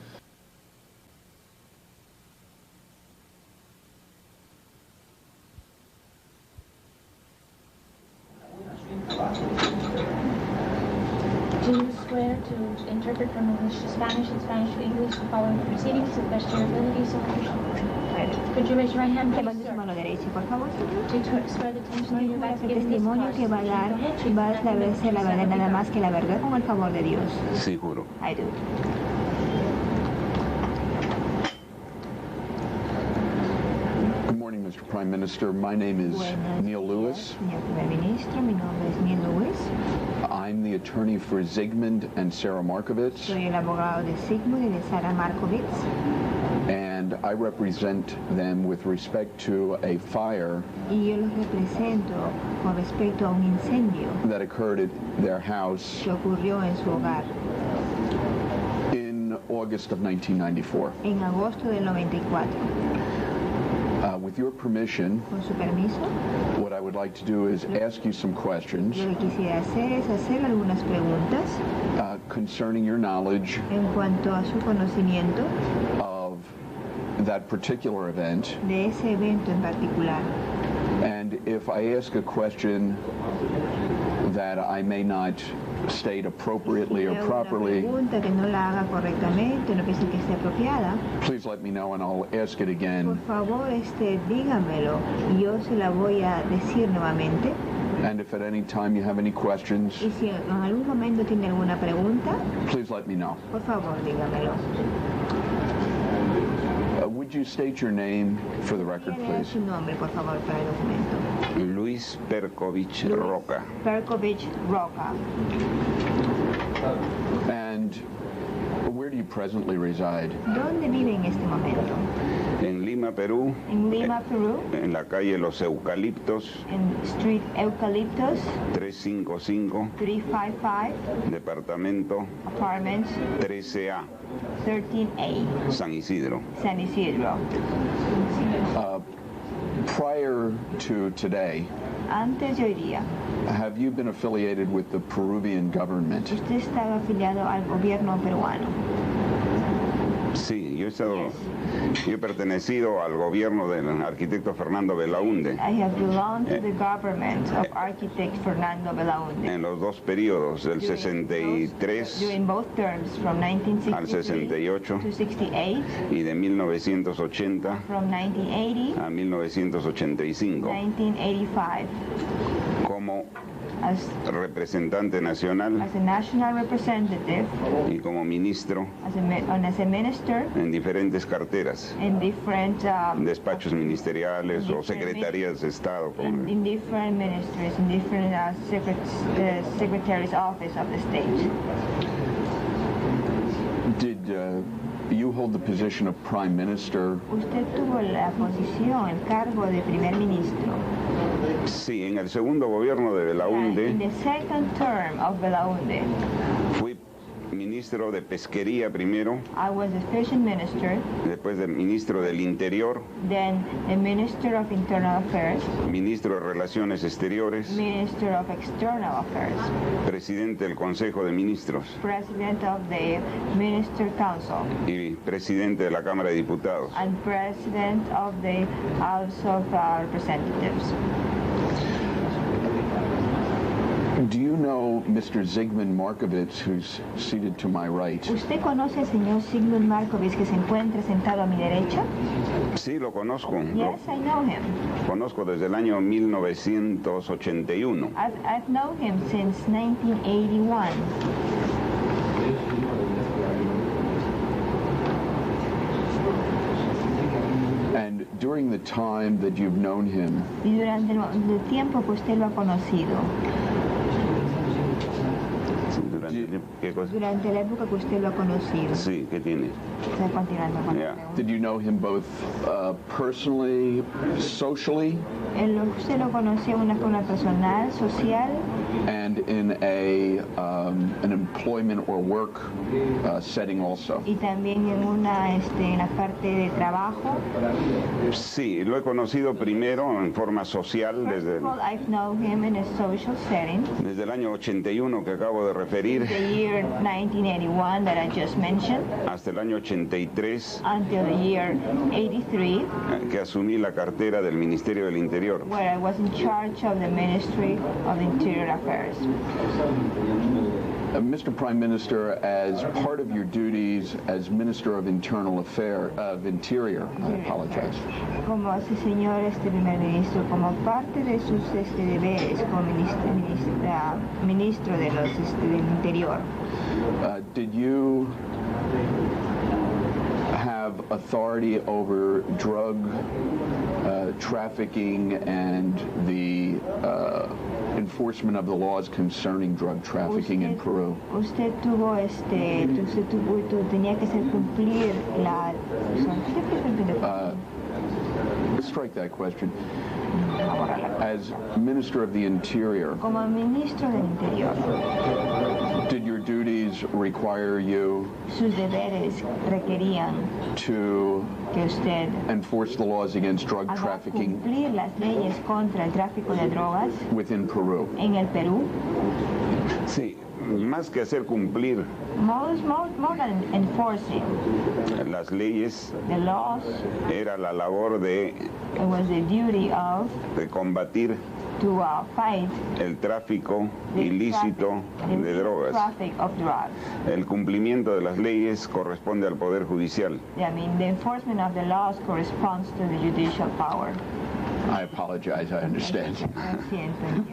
Do you swear to interpret from English to Spanish and Spanish to English the following proceedings to the best of your ability, so help you? Could you raise your right hand, please, Levante su mano derecha, por favor. Do you swear the testimony you're about to give in this Testimonio class que va a dar va a establecer la verdad nada más que la verdad con el favor de Dios. Sí, juro. I do. Good morning, Mr. Prime Minister. My name is Neil Lewis. Señor Primer Ministro, mi nombre es Neil Lewis. I'm the attorney for Zygmunt and Sarah Markovits, Soy el abogado de Zygmunt y de Sarah Markovits. and I represent them with respect to a fire Y yo los represento con respecto a un incendio that occurred at their house que ocurrió en su hogar in August of 1994. en agosto del 94. With your permission, Con su permiso, what I would like to do is ask you some questions lo que quisiera hacer es hacer algunas preguntas concerning your knowledge en cuanto a su conocimiento of that particular event. de ese evento en particular. And if I ask a question that I may not state appropriately or Una properly, pregunta que no la haga correctamente, no piense que esté apropiada, please let me know and I'll ask it por again. favor, dígamelo y yo se la voy a decir nuevamente. And if at any time you have any questions, Y si en algún momento tiene alguna pregunta, please let me know. por favor, dígamelo. Would you state your name for the record, ¿Quiere dar please? su nombre, por favor, para el documento? Luis Perkovich Roca. Perkovich Roca. And where do you presently reside? ¿Dónde vive en este momento? En Lima, Perú, En Lima, Perú, en la calle Los Eucaliptos, en Street Eucaliptus, 355, 355, departamento Apartments, 13A, 13A, San Isidro. San Isidro. Prior to today, Antes de hoy día, have you been affiliated with the Peruvian government? usted estaba afiliado al gobierno peruano. Sí, yo he pertenecido al gobierno del arquitecto Fernando Belaúnde I have belonged to the government of architect Fernando Belaúnde. en los dos periodos, del 63 During both terms, from al 1963 68 to 68, y de 1980 from 1980 a 1985 1985, como as representante nacional a national representative, y como ministro as a minister en diferentes carteras, in different despachos ministeriales o secretarías de Estado. como- in different ministries, in different secretary's office of the state. Did you hold the position of Prime Minister Usted tuvo la posición, el cargo de primer ministro. Sí, en el segundo gobierno de In Belaúnde the second term of Belaúnde, fui ministro de Pesquería primero, I was the fishing minister, después de ministro del Interior, then the minister of internal affairs, ministro de Relaciones Exteriores, minister of external affairs, presidente del Consejo de Ministros president of the minister council, y presidente de la Cámara de Diputados. and president of the House of Representatives. Do you know Mr. Zygmunt Markovits, who's seated to my right? ¿Usted conoce al señor Zygmunt Markovits que se encuentra sentado a mi derecha? Sí, lo conozco. Yes, I know him. Lo conozco desde el año 1981. I've known him since 1981. And during the time that you've known him, Y durante el tiempo que usted lo ha conocido, Durante ¿Qué cosa? Durante la época que usted lo ha conocido. Sí, ¿qué tiene? Está continuando con la Yeah. pregunta. Did you know him both personally, socially, ¿Usted lo conocía de una forma personal, social and in an employment or work setting also? y también en la parte de trabajo? Sí, lo he conocido primero en forma social desde Well, I've known him in a social setting. el año 81 que acabo de referir The year 1981 that I just mentioned hasta el año 83 until the year 83, que asumí la cartera del Ministerio del Interior. where I was in charge of the Ministry of Interior Affairs. Mr. Prime Minister, as part of your duties as Minister of Internal Affairs, of Interior, I apologize. Como señor primer ministro, como parte de sus deberes como ministro de los del Interior, Did you have authority over drug trafficking and the enforcement of the laws concerning drug trafficking in Peru? usted tenía que hacer cumplir la Strike that question. As Minister of the Interior, como ministro del Interior. did your duties require you Sus deberes requerían to que usted enforce the laws against drug haga trafficking cumplir las leyes contra el tráfico de drogas within Peru? en el Perú? Sí, más que hacer cumplir More than enforcing las leyes, the laws, era la labor de it was the duty of combatir to fight el tráfico ilícito de drogas. traffic of drugs. El cumplimiento de las leyes corresponde al Poder Judicial. I mean, the enforcement of the laws corresponds to the judicial power. I apologize, I understand. Siento.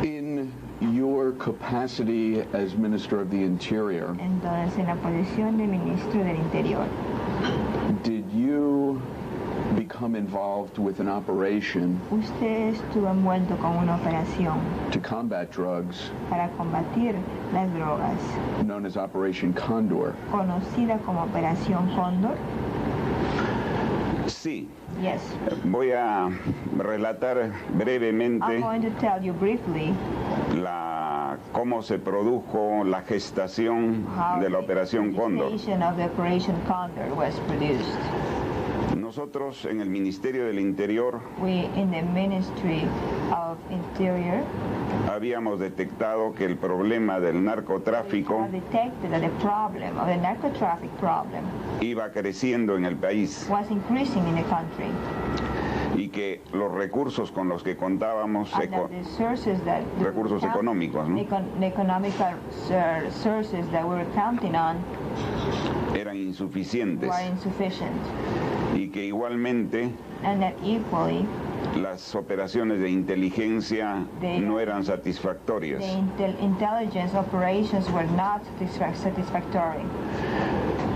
In your capacity as Minister of the Interior, Entonces, en la posición de ministro del Interior, did you become involved with an operation usted estuvo envuelto con una operación to combat drugs para combatir las drogas, known as Operation Condor? conocida como Operación Cóndor? Sí, Yes. voy a relatar I'm brevemente going to tell you briefly cómo se produjo la gestación how de la Operación the Cóndor. gestation of the Operation Condor was produced. Nosotros en el Ministerio del Interior We, in the Ministry of Interior, habíamos detectado que el problema del narcotráfico have detected that the problem of the narcotraffic problem iba creciendo en el país was increasing in the country. y que los recursos con los que contábamos, And that the sources that recursos económicos, ¿no?, the economical sources that we were counting on eran insuficientes were insufficient, y que igualmente and that equally las operaciones de inteligencia no eran satisfactorias. the intelligence operations were not satisfactory.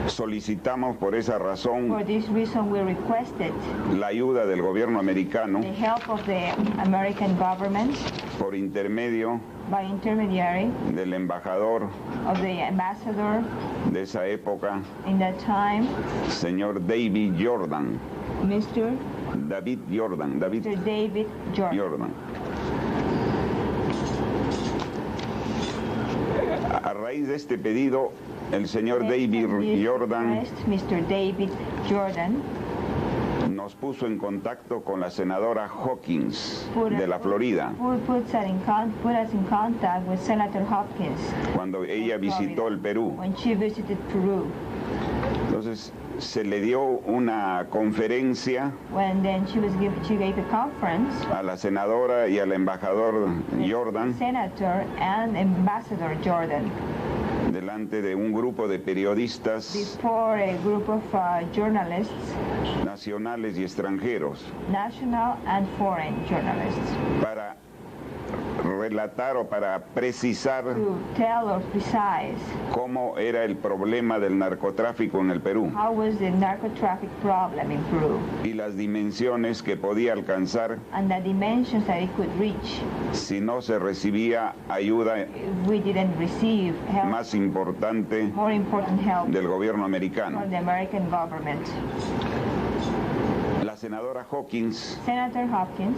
Solicitamos por esa razón For this reason, we requested la ayuda del gobierno americano the help of the American government por intermedio by intermediary del embajador of the ambassador de esa época, in that time, señor David Jordan. Mr. David Jordan. Mr. David Jordan. Jordan. A raíz de este pedido, el señor David Jordan Mr. David Jordan nos puso en contacto con la senadora Hawkins de la Florida put us in contact with Senator Hopkins cuando ella visitó el Perú. when she visited Peru. Entonces se le dio una conferencia When then she gave a conference, a la senadora y al embajador Jordan Senator and Ambassador Jordan, delante de un grupo de periodistas before a group of journalists, nacionales y extranjeros, national and foreign journalists, para relatar o para precisar to tell or precise cómo era el problema del narcotráfico en el Perú how was the narcotraffic problem in Peru y las dimensiones que podía alcanzar and the dimensions that it could reach si no se recibía ayuda if we didn't receive help, más importante more important help del gobierno americano. from the American government. La senadora Hawkins Senator Hopkins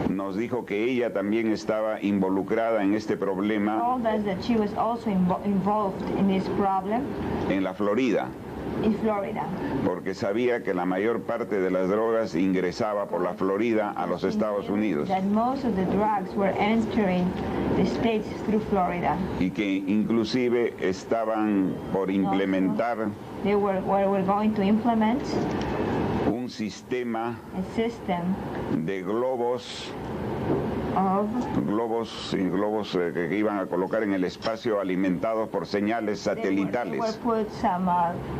nos dijo que ella también estaba involucrada en este problema told us that she was also involved in this problem en la Florida, in Florida, porque sabía que la mayor parte de las drogas ingresaba por la Florida a los Estados Unidos that most of the drugs were entering the states through Florida. y que inclusive estaban por implementar They were going to implement un sistema a system de globos of que iban a colocar en el espacio alimentados por señales satelitales. They were put some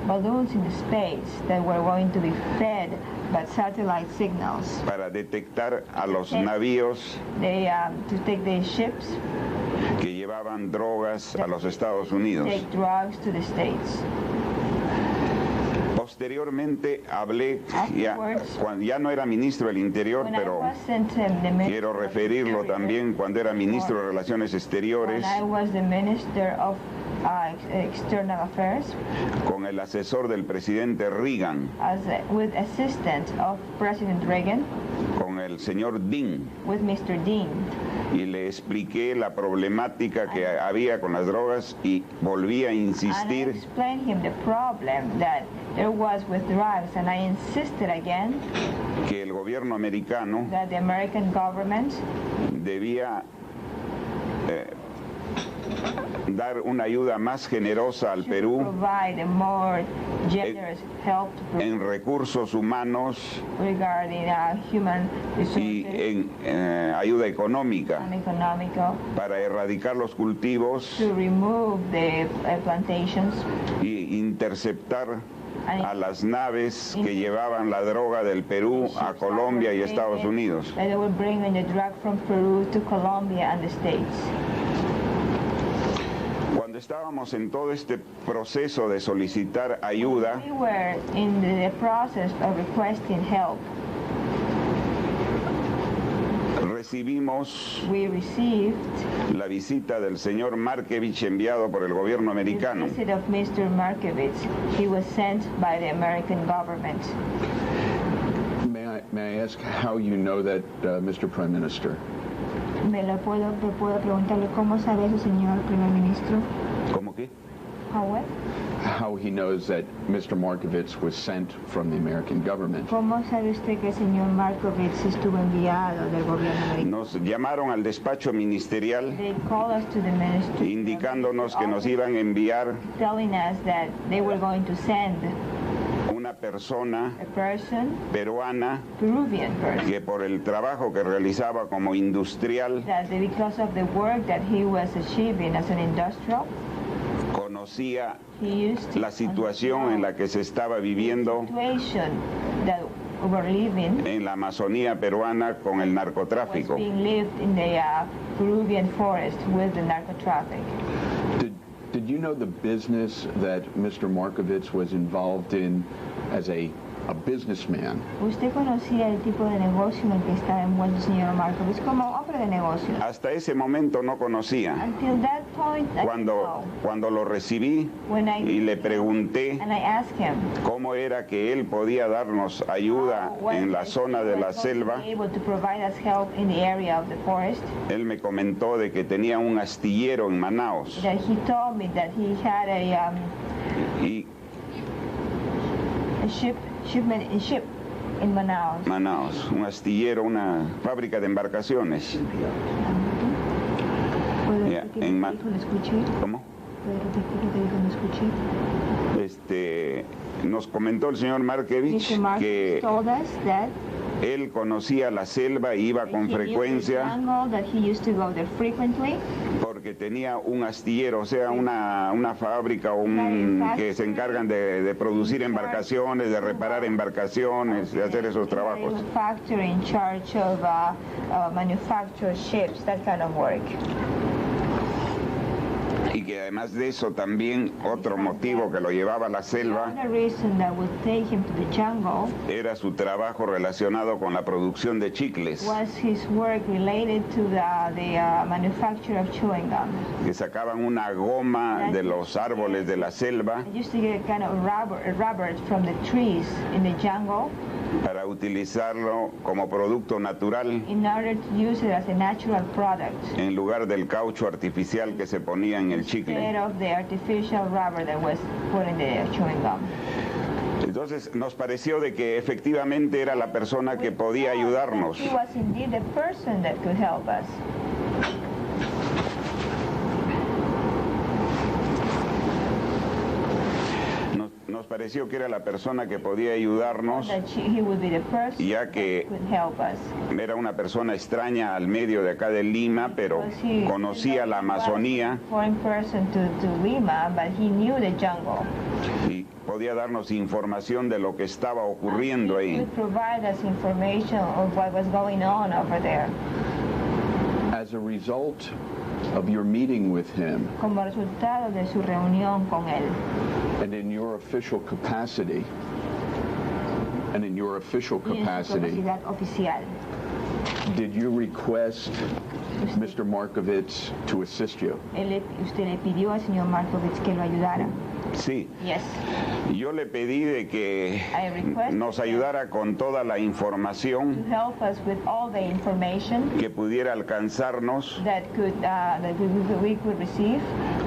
balloons in space that were going to be fed by satellite signals. Para detectar a los navíos To take the ships que llevaban drogas a los Estados Unidos. take drugs to the states. Posteriormente hablé, cuando ya no era ministro del Interior, pero quiero referirlo también cuando era ministro de Relaciones Exteriores, When I was the Minister of External Affairs, con el asesor del presidente Reagan, with assistant of President Reagan, con el señor Dean, with Mr. Dean, y le expliqué la problemática que había con las drogas y volví a and I insistir explained him the problem that there was with drugs, and I insisted again que el gobierno americano that the American government debía dar una ayuda más generosa al Perú provide a more generous help to en recursos humanos regarding human y resources en ayuda económica and economical para erradicar los cultivos to remove the plantations y interceptar a las naves que llevaban la droga del Perú a Colombia y Estados Unidos. that they were bringing the drug from Peru to Colombia and the States. Cuando estábamos en todo este proceso de solicitar ayuda, We were in the process of requesting help. recibimos We received la visita del señor Markevich enviado por el gobierno americano. the visit of Mr. Markovitz. He was sent by the American government. May I ask how you know that, Mr. Prime Minister? ¿Me puedo preguntarle cómo sabe eso, señor primer ministro? ¿Cómo qué? How he knows that Mr. Markovitz was sent from the American government? ¿Cómo sabe usted que el señor Markovitz estuvo enviado del gobierno americano? Nos llamaron al despacho ministerial They called us to the ministry, indicándonos que nos iban a enviar telling us that they were going to send una persona a person, peruana Peruvian person, que por el trabajo que realizaba como industrial that because of the work that he was achieving as an industrial, conocía he used to la situación en la que se estaba viviendo situation that we were living en la Amazonía peruana con el narcotráfico. being lived in the Peruvian forest with the narcotraffic. Did you know the business that Mr. Markovitz was involved in as a businessman? ¿Usted conocía el tipo de negocio en el que estaba envuelto el señor Markovitz como hombre de negocios? Hasta ese momento no conocía. Until that point, I didn't know. Cuando lo recibí When I y le pregunté and I asked him cómo era que él podía darnos ayuda en la zona de la selva, able to provide us help in the area of the forest, él me comentó de que tenía un astillero en Manaos that he told me that he had y a ship in Manaos, un astillero, una fábrica de embarcaciones. Ya, ¿Cómo? Nos comentó el señor Markevich que Él conocía la selva, iba con frecuencia porque tenía un astillero, o sea, una fábrica que se encargan de producir embarcaciones, de reparar embarcaciones, de hacer esos trabajos. Y que además de eso también otro motivo que lo llevaba a la selva era su trabajo relacionado con la producción de chicles, que sacaban una goma de los árboles de la selva para utilizarlo como producto natural en lugar del caucho artificial que se ponía en el chicle. Entonces nos pareció de que efectivamente era la persona que podía ayudarnos. Nos pareció que era la persona que podía ayudarnos, ya que era una persona extraña al medio de acá de Lima, pero conocía la Amazonía y podía darnos información de lo que estaba ocurriendo ahí. As a result of your meeting with him, como resultado de su reunión con él, and in your official capacity, did you request Mr. Markovits to assist you? ¿Usted le pidió al señor Markovits que lo ayudara? Sí. Yes. Yo le pedí de que nos ayudara con toda la información que pudiera alcanzarnos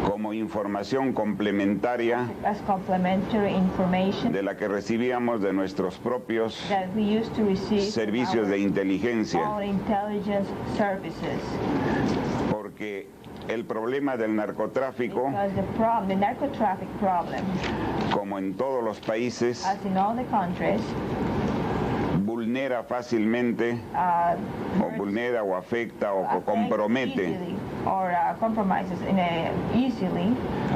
como información complementaria de la que recibíamos de nuestros propios servicios de inteligencia. Porque el problema del narcotráfico, como en todos los países, vulnera fácilmente, o vulnera o afecta o compromete a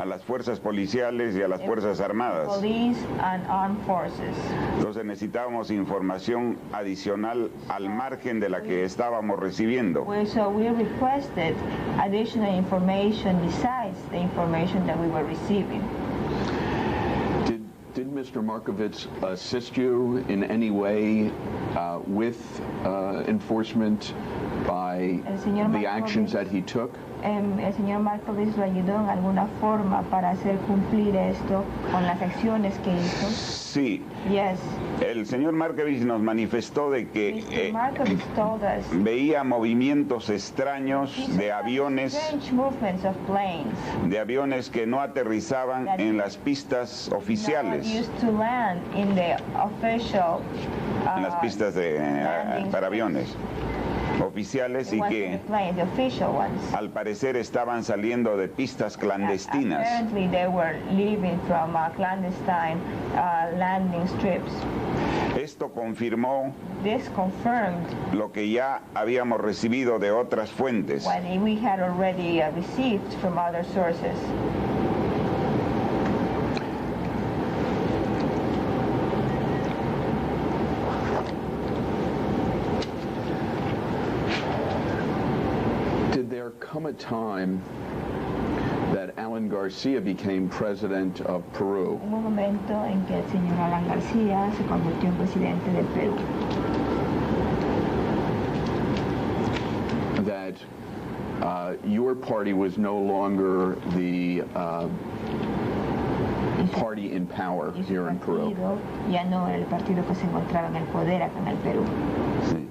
las fuerzas policiales y a las fuerzas armadas. Entonces necesitábamos información adicional al margen de la que estábamos recibiendo. So we requested additional information besides the information that we were receiving. Did Mr. Markovits assist you in any way with enforcement by the actions that he took? El señor Markovits lo ayudó en alguna forma para hacer cumplir esto con las acciones que hizo. Sí. Yes. El señor Markovits nos manifestó de que veía movimientos extraños de aviones que no aterrizaban en las pistas oficiales, en las pistas para aviones oficiales, y que al parecer estaban saliendo de pistas clandestinas. Esto confirmó lo que ya habíamos recibido de otras fuentes. Come a time that Alan Garcia became president of Peru. Hubo un momento en que el señor Alan García se convirtió en presidente del Perú. That your party was no longer the party in power here in Peru. Ya no era el partido que se encontraba en el poder acá en el Perú. Sí.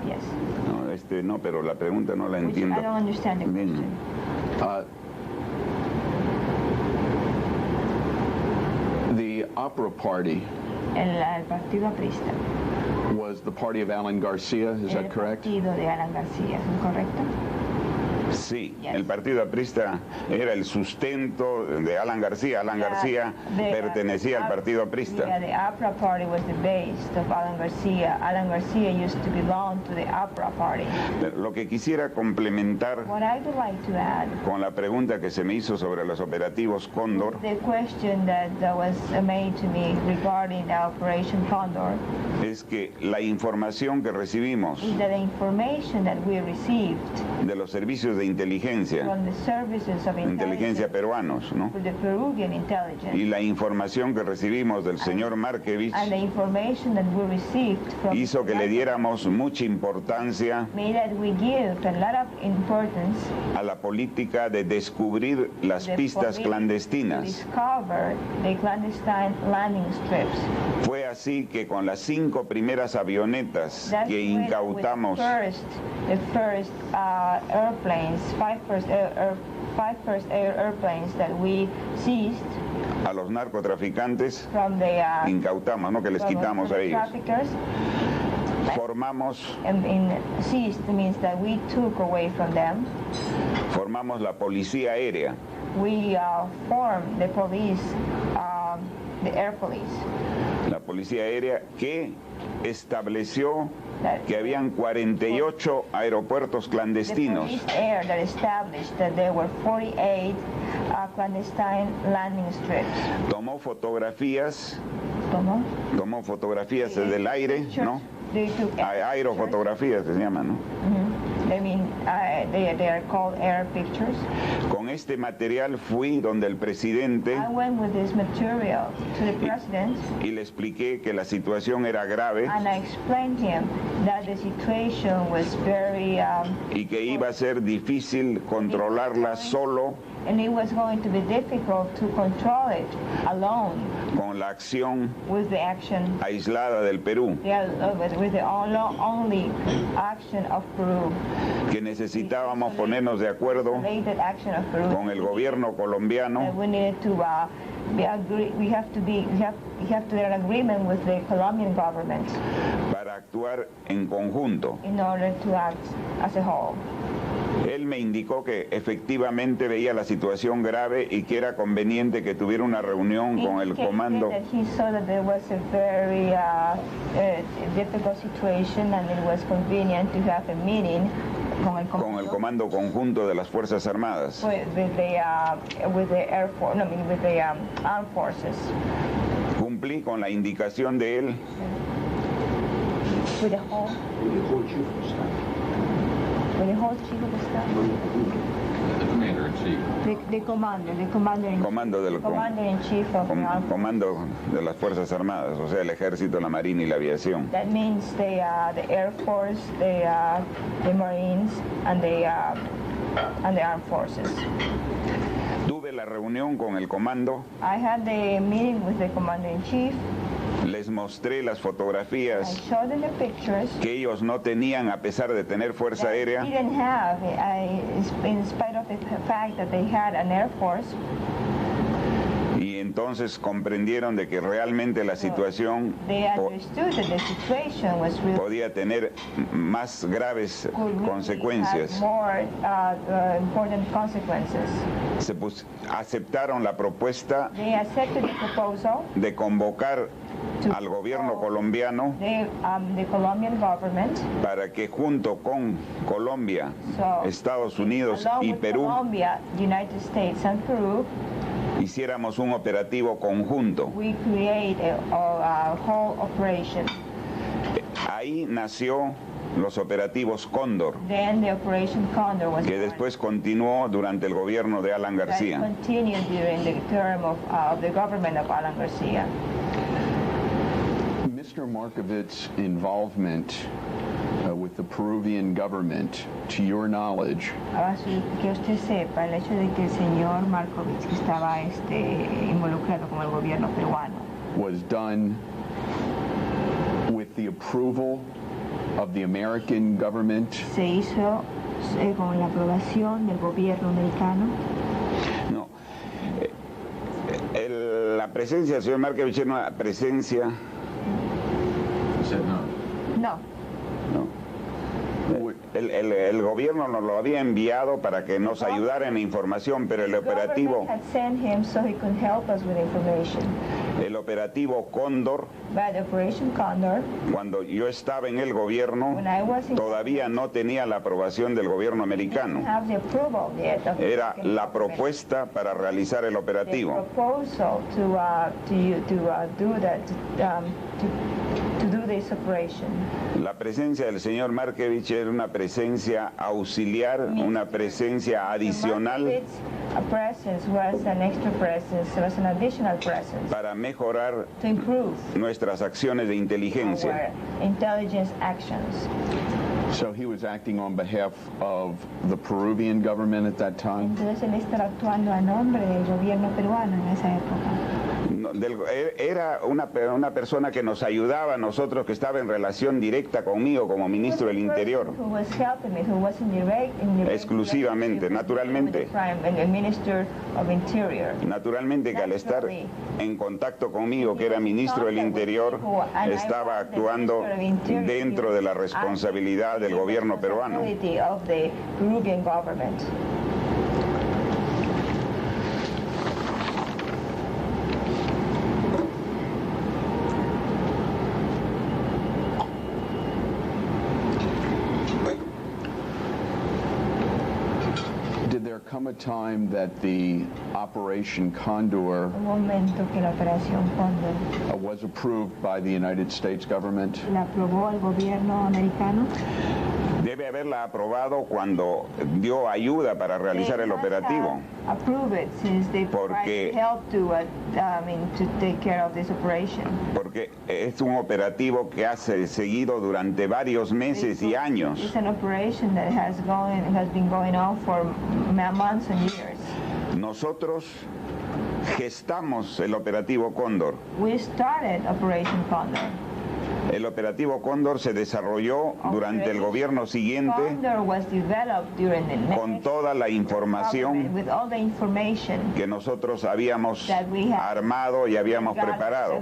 Yes. No, pero la pregunta no la entiendo. I don't understand the question. The Opera Party el partido aprista was the party of Alan Garcia, is that correct? El partido de Alan García, ¿es correcto? Sí, el partido aprista era el sustento de Alan García. Alan García pertenecía al partido aprista. Yeah, the APRA party was the base of Alan García. Alan García used to belong to the APRA party. Lo que quisiera complementar What I would like to add, con la pregunta que se me hizo sobre los operativos Cóndor, the question that was made to me regarding the Operation Condor, es que la información que recibimos is that the information that we received de los servicios de inteligencia, from the services of inteligencia peruanos, ¿no? the Peruvian intelligence, Y la información que recibimos del señor Markevich and the information that we received from hizo que le diéramos mucha importancia made that we give a lot of importance a la política de descubrir las the pistas police clandestinas. to discover the clandestine landing strips. Fue así que con las 5 primeras avionetas That's que when incautamos the first airplanes, five first airplanes that we seized a los narcotraficantes, from the incautamos, ¿no? Que les from quitamos the a ellos. traffickers. Formamos Seized means that we took away from them. Formamos la policía aérea. We formed the police, the air police. La policía aérea que estableció que habían 48 aeropuertos clandestinos. The police air that established that there were 48 clandestine landing strips. Tomó fotografías. ¿Tomó? Fotografías desde el aire, ¿no? Aerofotografías que se llaman, ¿no? I mean, they are called air pictures. Con este material fui donde el presidente I went with this material to the president y le expliqué que la situación era grave and I explained him that the situation was very y que iba a ser difícil controlarla solo and it was going to be difficult to control it alone con la acción with the action aislada del Perú, with the only action of Peru. que necesitábamos ponernos de acuerdo con el gobierno colombiano We needed to we have to get an agreement with the Colombian government para actuar en conjunto. in order to act as a whole. Él me indicó que efectivamente veía la situación grave y que era conveniente que tuviera una reunión con el comando. He saw that there was a very difficult situation and it was convenient to have a meeting con el comando conjunto de las Fuerzas Armadas. with the Air Force, no, I mean, with the armed forces. Cumplí con la indicación de él. With the whole chief of the staff. The commander-in-chief. The commander-in-chief of the armed Comando de las Fuerzas Armadas, o sea, el Ejército, la Marina y la Aviación. That means the Air Force, the Marines, and the Armed Forces. Tuve la reunión con el comando. I had the meeting with the Commander-in-Chief. Les mostré las fotografías I showed them the pictures. que ellos no tenían a pesar de tener fuerza aérea. Didn't have, in spite of the fact that they had an Air Force. Y entonces comprendieron de que realmente la situación podía tener más graves consecuencias. Aceptaron la propuesta de convocar al gobierno colombiano para que junto con Colombia, Estados Unidos y Perú hiciéramos un operativo conjunto. Ahí nació los operativos Cóndor, que después continuó durante el gobierno de Alan García. Mr. Markovitz's involvement with the Peruvian government, to your knowledge, que usted sepa el hecho de que el señor Markovich que estaba involucrado con el gobierno peruano was done with the approval of the American government. Se hizo con la aprobación del gobierno americano. No. La presencia del señor Markovich era una presencia. No. No. El gobierno nos lo había enviado para que nos ayudara en la información, pero el operativo Cóndor, cuando yo estaba en el gobierno, todavía no tenía la aprobación del gobierno americano. Era la propuesta para realizar el operativo. La presencia del señor Markovich era una presencia auxiliar, una presencia adicional para mejorar nuestras acciones de inteligencia. So he was acting on behalf of the Peruvian government at that time? Entonces él estaba actuando a nombre del gobierno peruano en esa época. Era una persona que nos ayudaba a nosotros, que estaba en relación directa conmigo como ministro del Interior. Exclusivamente, naturalmente. Naturalmente que al estar en contacto conmigo, que era ministro del Interior, estaba actuando dentro de la responsabilidad del gobierno peruano. Come a time that the Operation Condor was approved by the United States government? ¿La aprobó el gobierno americano? Debe haberla aprobado cuando dio ayuda para realizar el operativo. Porque es un operativo que ha seguido durante varios meses y años. Nosotros gestamos el operativo Cóndor. El operativo Cóndor se desarrolló durante el gobierno siguiente con toda la información que nosotros habíamos armado y habíamos preparado.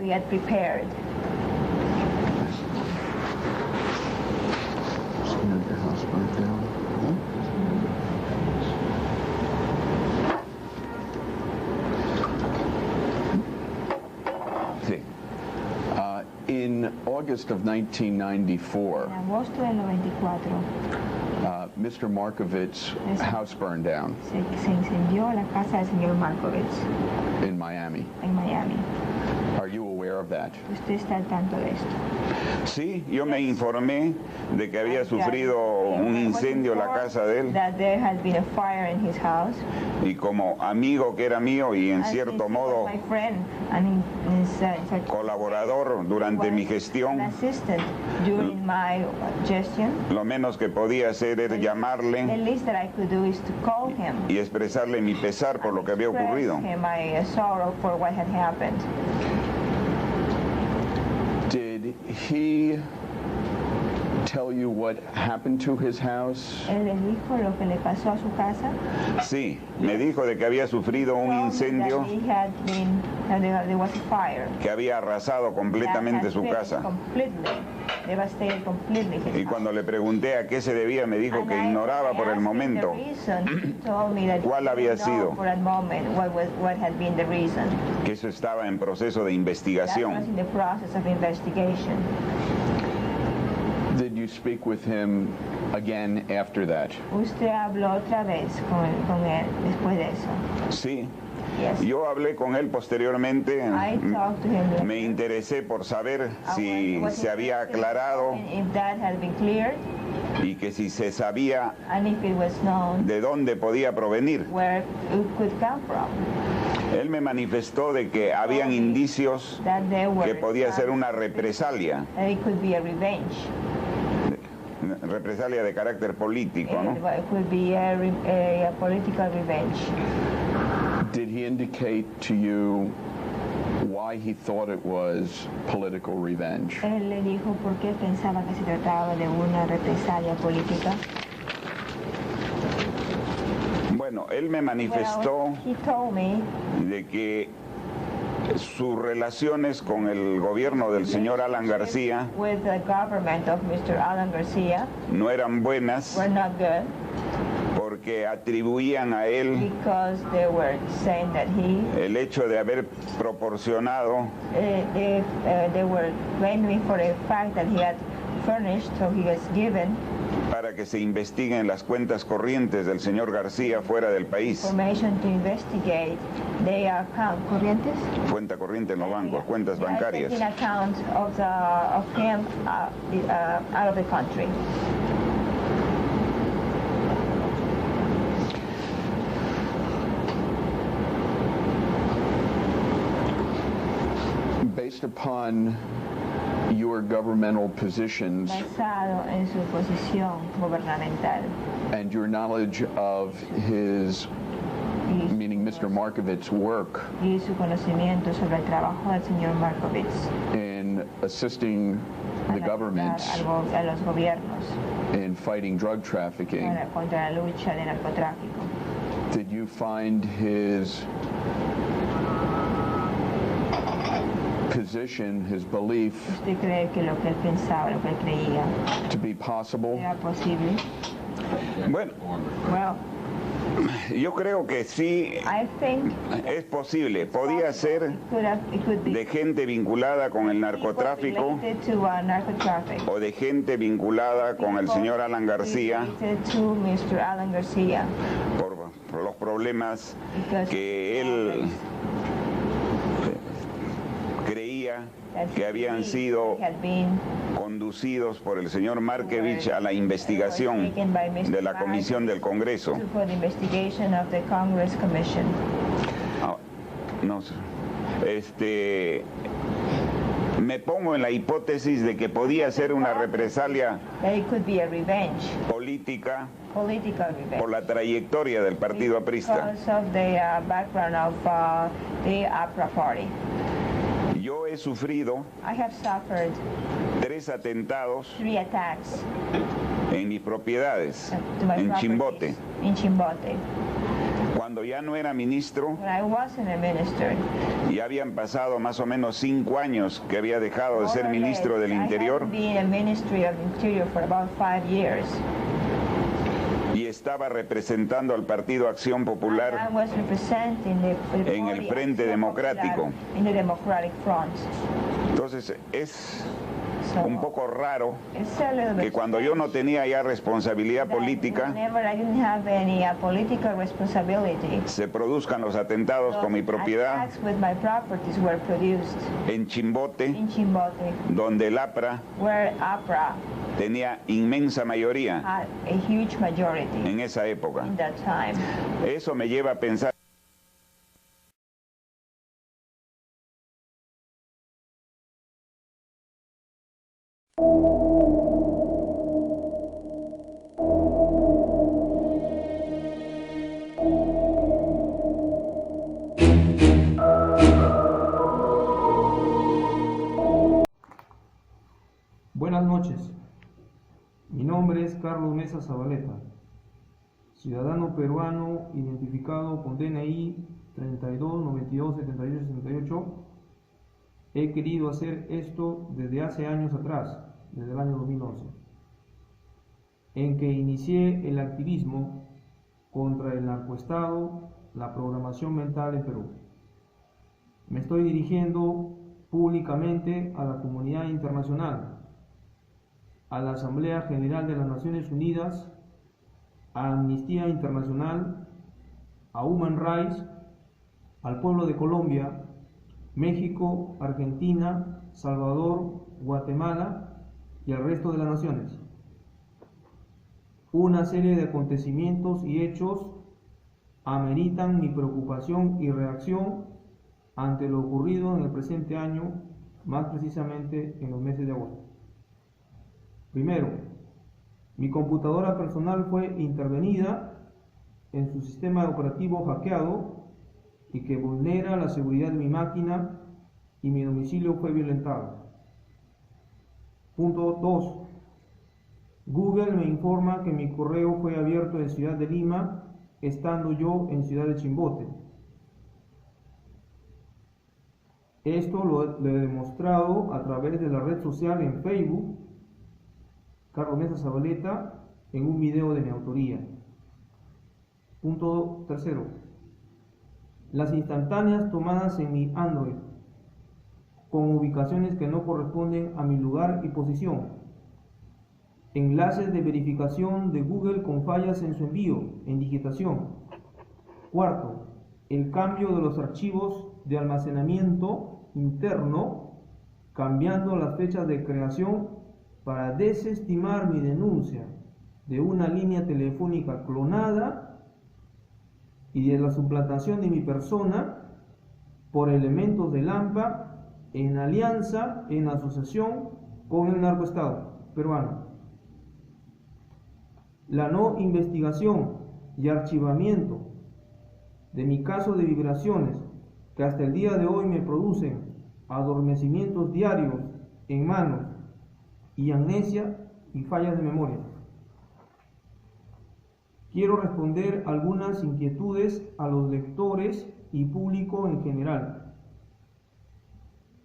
In August of 1994, Mr. Markovit's house burned down se incendió la casa del señor Markovich in Miami. En Miami. Are you aware of that? ¿Usted está al tanto de esto? Sí, yo me informé de que había sufrido un incendio en la casa de él. That there had been a fire in his house. Y como amigo que era mío y en cierto modo colaborador durante mi gestión, lo menos que podía hacer era llamarle y expresarle mi pesar por lo que había ocurrido. Did he tell you what happened to his house? ¿Él le dijo lo que le pasó a su casa? Sí, me dijo de que había sufrido un incendio que había arrasado completamente su casa. Y cuando le pregunté a qué se debía, me dijo que ignoraba por el momento cuál había sido, que eso estaba en proceso de investigación. Did you speak with him again after that? ¿Usted habló otra vez con él después de eso? Sí. Yo hablé con él posteriormente, me interesé por saber si se había aclarado y que si se sabía de dónde podía provenir. Él me manifestó de que habían indicios que podía ser una represalia. Represalia de carácter político, ¿no? Did he indicate to you why he thought it was political revenge? Él le dijo por qué pensaba que se trataba de una represalia política. Bueno, él me manifestó de que sus relaciones con el gobierno del señor Alan García no eran buenas porque atribuían a él el hecho de haber proporcionado para que se investiguen las cuentas corrientes del señor García fuera del país. Cuenta corriente en los bancos, cuentas bancarias. Based upon your governmental positions basado en su posición gubernamental and your knowledge of his, meaning Mr. Markovitz's work y su conocimiento sobre el trabajo del señor Markovitz in assisting the government a los gobiernos in fighting drug trafficking, contra la lucha de narcotráfico. Did you find his position, his belief, ¿Usted cree que lo que él pensaba, lo que él creía, to be possible? era posible? Bueno, yo creo que sí es posible. Podía ser de gente vinculada con el narcotráfico o de gente vinculada con el señor Alan García por los problemas que él creía que habían sido conducidos por el señor Markovitz a la investigación de la Comisión del Congreso. No sé. Me pongo en la hipótesis de que podía ser una represalia política por la trayectoria del Partido Aprista. Yo he sufrido 3 atentados en mis propiedades, en Chimbote. Cuando ya no era ministro, y habían pasado más o menos 5 años que había dejado de ser ministro del Interior, y estaba representando al Partido Acción Popular en el Frente Democrático. Entonces es un poco raro que cuando yo no tenía ya responsabilidad política se produzcan los atentados con mi propiedad en Chimbote, donde el APRA tenía inmensa mayoría en esa época. Eso me lleva a pensar. Buenas noches, mi nombre es Carlos Mesa Zabaleta, ciudadano peruano identificado con DNI 32 92 78 68. He querido hacer esto desde hace años atrás, desde el año 2011, en que inicié el activismo contra el narcoestado, la programación mental en Perú. Me estoy dirigiendo públicamente a la comunidad internacional, a la Asamblea General de las Naciones Unidas, a Amnistía Internacional, a Human Rights, al pueblo de Colombia, México, Argentina, Salvador, Guatemala y al resto de las naciones. Una serie de acontecimientos y hechos ameritan mi preocupación y reacción ante lo ocurrido en el presente año, más precisamente en los meses de agosto. Primero, mi computadora personal fue intervenida en su sistema operativo hackeado y que vulnera la seguridad de mi máquina y mi domicilio fue violentado. Punto 2. Google me informa que mi correo fue abierto en Ciudad de Lima, estando yo en Ciudad de Chimbote. Esto lo he demostrado a través de la red social en Facebook, Carlos Mesa Zabaleta, en un video de mi autoría. Punto tercero. Las instantáneas tomadas en mi Android, con ubicaciones que no corresponden a mi lugar y posición. Enlaces de verificación de Google con fallas en su envío, en digitación. Cuarto, el cambio de los archivos de almacenamiento interno, cambiando las fechas de creación para desestimar mi denuncia de una línea telefónica clonada y de la suplantación de mi persona por elementos del AMPA en alianza, en asociación con el narcoestado peruano. La no investigación y archivamiento de mi caso de vibraciones, que hasta el día de hoy me producen adormecimientos diarios en manos y amnesia y fallas de memoria. Quiero responder algunas inquietudes a los lectores y público en general.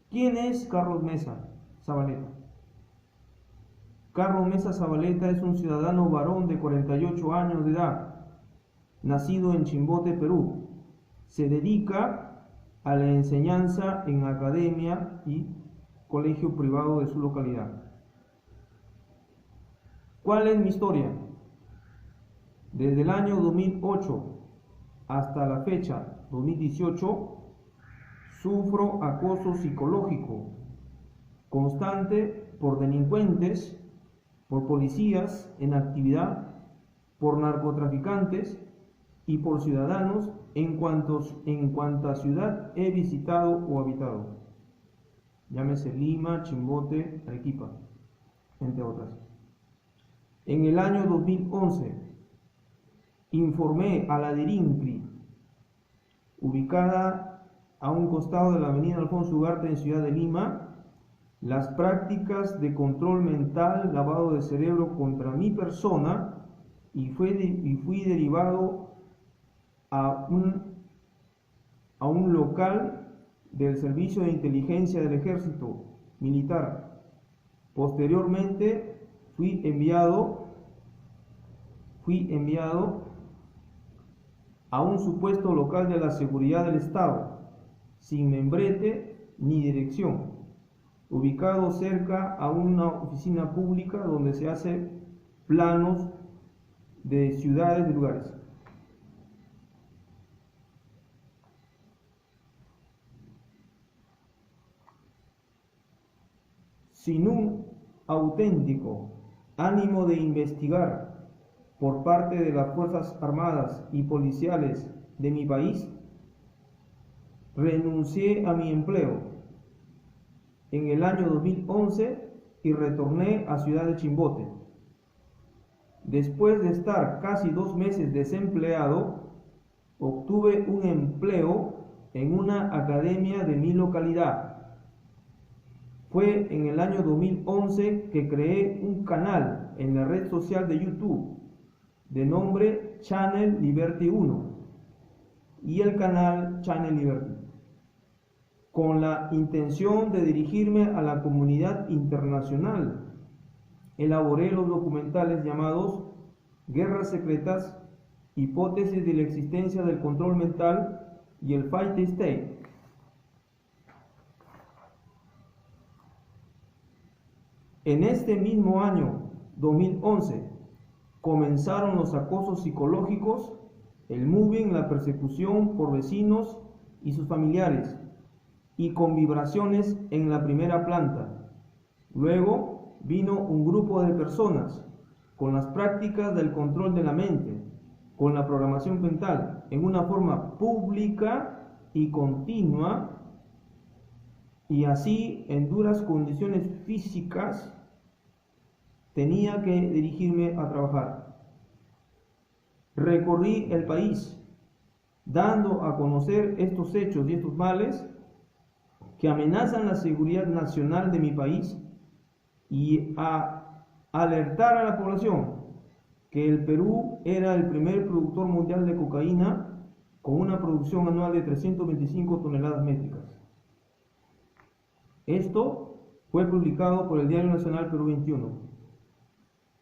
¿Quién es Carlos Mesa Zabaleta? Carlos Mesa Zabaleta es un ciudadano varón de 48 años de edad, nacido en Chimbote, Perú. Se dedica a la enseñanza en academia y colegio privado de su localidad. ¿Cuál es mi historia? Desde el año 2008 hasta la fecha 2018, sufro acoso psicológico constante por delincuentes, por policías en actividad, por narcotraficantes y por ciudadanos en cuanta ciudad he visitado o habitado. Llámese Lima, Chimbote, Arequipa, entre otras. En el año 2011 informé a la DIRINCRI, ubicada a un costado de la avenida Alfonso Ugarte en Ciudad de Lima, las prácticas de control mental, lavado de cerebro contra mi persona, y fui derivado a un local del Servicio de Inteligencia del Ejército Militar. Posteriormente fui enviado a un supuesto local de la seguridad del Estado, sin membrete ni dirección, ubicado cerca a una oficina pública donde se hace planos de ciudades y lugares. Sin un auténtico ánimo de investigar por parte de las Fuerzas Armadas y policiales de mi país, renuncié a mi empleo en el año 2011 y retorné a Ciudad de Chimbote. Después de estar casi 2 meses desempleado, obtuve un empleo en una academia de mi localidad. Fue en el año 2011 que creé un canal en la red social de YouTube de nombre Channel Liberty 1 y el canal Channel Liberty, con la intención de dirigirme a la comunidad internacional. Elaboré los documentales llamados Guerras Secretas, Hipótesis de la existencia del control mental y el Fight State. En este mismo año 2011 comenzaron los acosos psicológicos, el moving, la persecución por vecinos y sus familiares, y con vibraciones en la primera planta. Luego vino un grupo de personas con las prácticas del control de la mente, con la programación mental, en una forma pública y continua, y así en duras condiciones físicas tenía que dirigirme a trabajar. Recorrí el país dando a conocer estos hechos y estos males que amenazan la seguridad nacional de mi país y a alertar a la población que el Perú era el primer productor mundial de cocaína con una producción anual de 325 toneladas métricas. Esto fue publicado por el Diario Nacional Perú 21.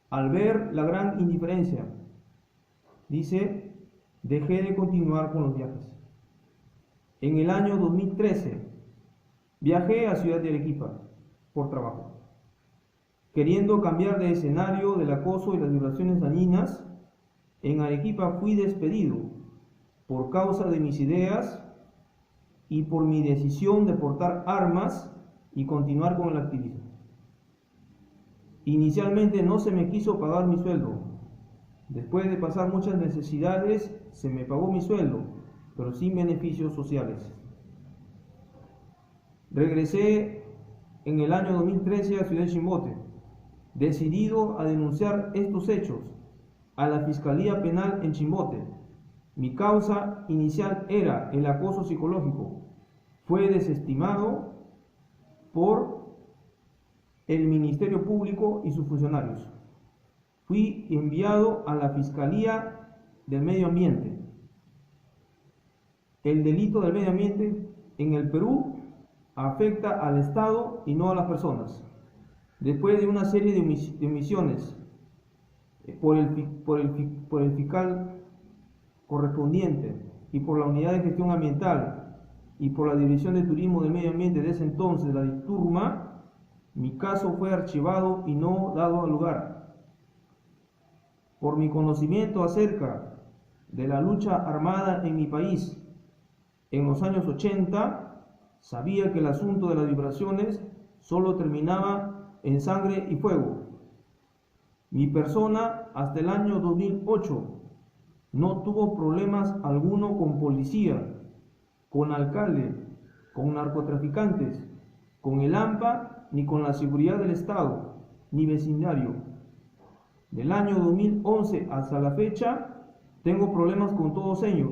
Al ver la gran indiferencia, dice, dejé de continuar con los viajes. En el año 2013, viajé a Ciudad de Arequipa por trabajo. Queriendo cambiar de escenario del acoso y las violaciones dañinas, en Arequipa fui despedido por causa de mis ideas y por mi decisión de portar armas y continuar con el activismo. Inicialmente no se me quiso pagar mi sueldo. Después de pasar muchas necesidades, se me pagó mi sueldo, pero sin beneficios sociales. Regresé en el año 2013 a Ciudad de Chimbote, decidido a denunciar estos hechos a la Fiscalía Penal en Chimbote. Mi causa inicial era el acoso psicológico. Fue desestimado por el Ministerio Público y sus funcionarios. Fui enviado a la Fiscalía del Medio Ambiente. El delito del medio ambiente en el Perú afecta al Estado y no a las personas. Después de una serie de omisiones por el fiscal correspondiente y por la Unidad de Gestión Ambiental y por la División de Turismo del Medio Ambiente de ese entonces, la DITURMA, mi caso fue archivado y no dado al lugar. Por mi conocimiento acerca de la lucha armada en mi país en los años 80, sabía que el asunto de las vibraciones solo terminaba en sangre y fuego. Mi persona hasta el año 2008 no tuvo problemas alguno con policía, con alcalde, con narcotraficantes, con el AMPA, ni con la seguridad del Estado, ni vecindario. Del año 2011 hasta la fecha, tengo problemas con todos ellos,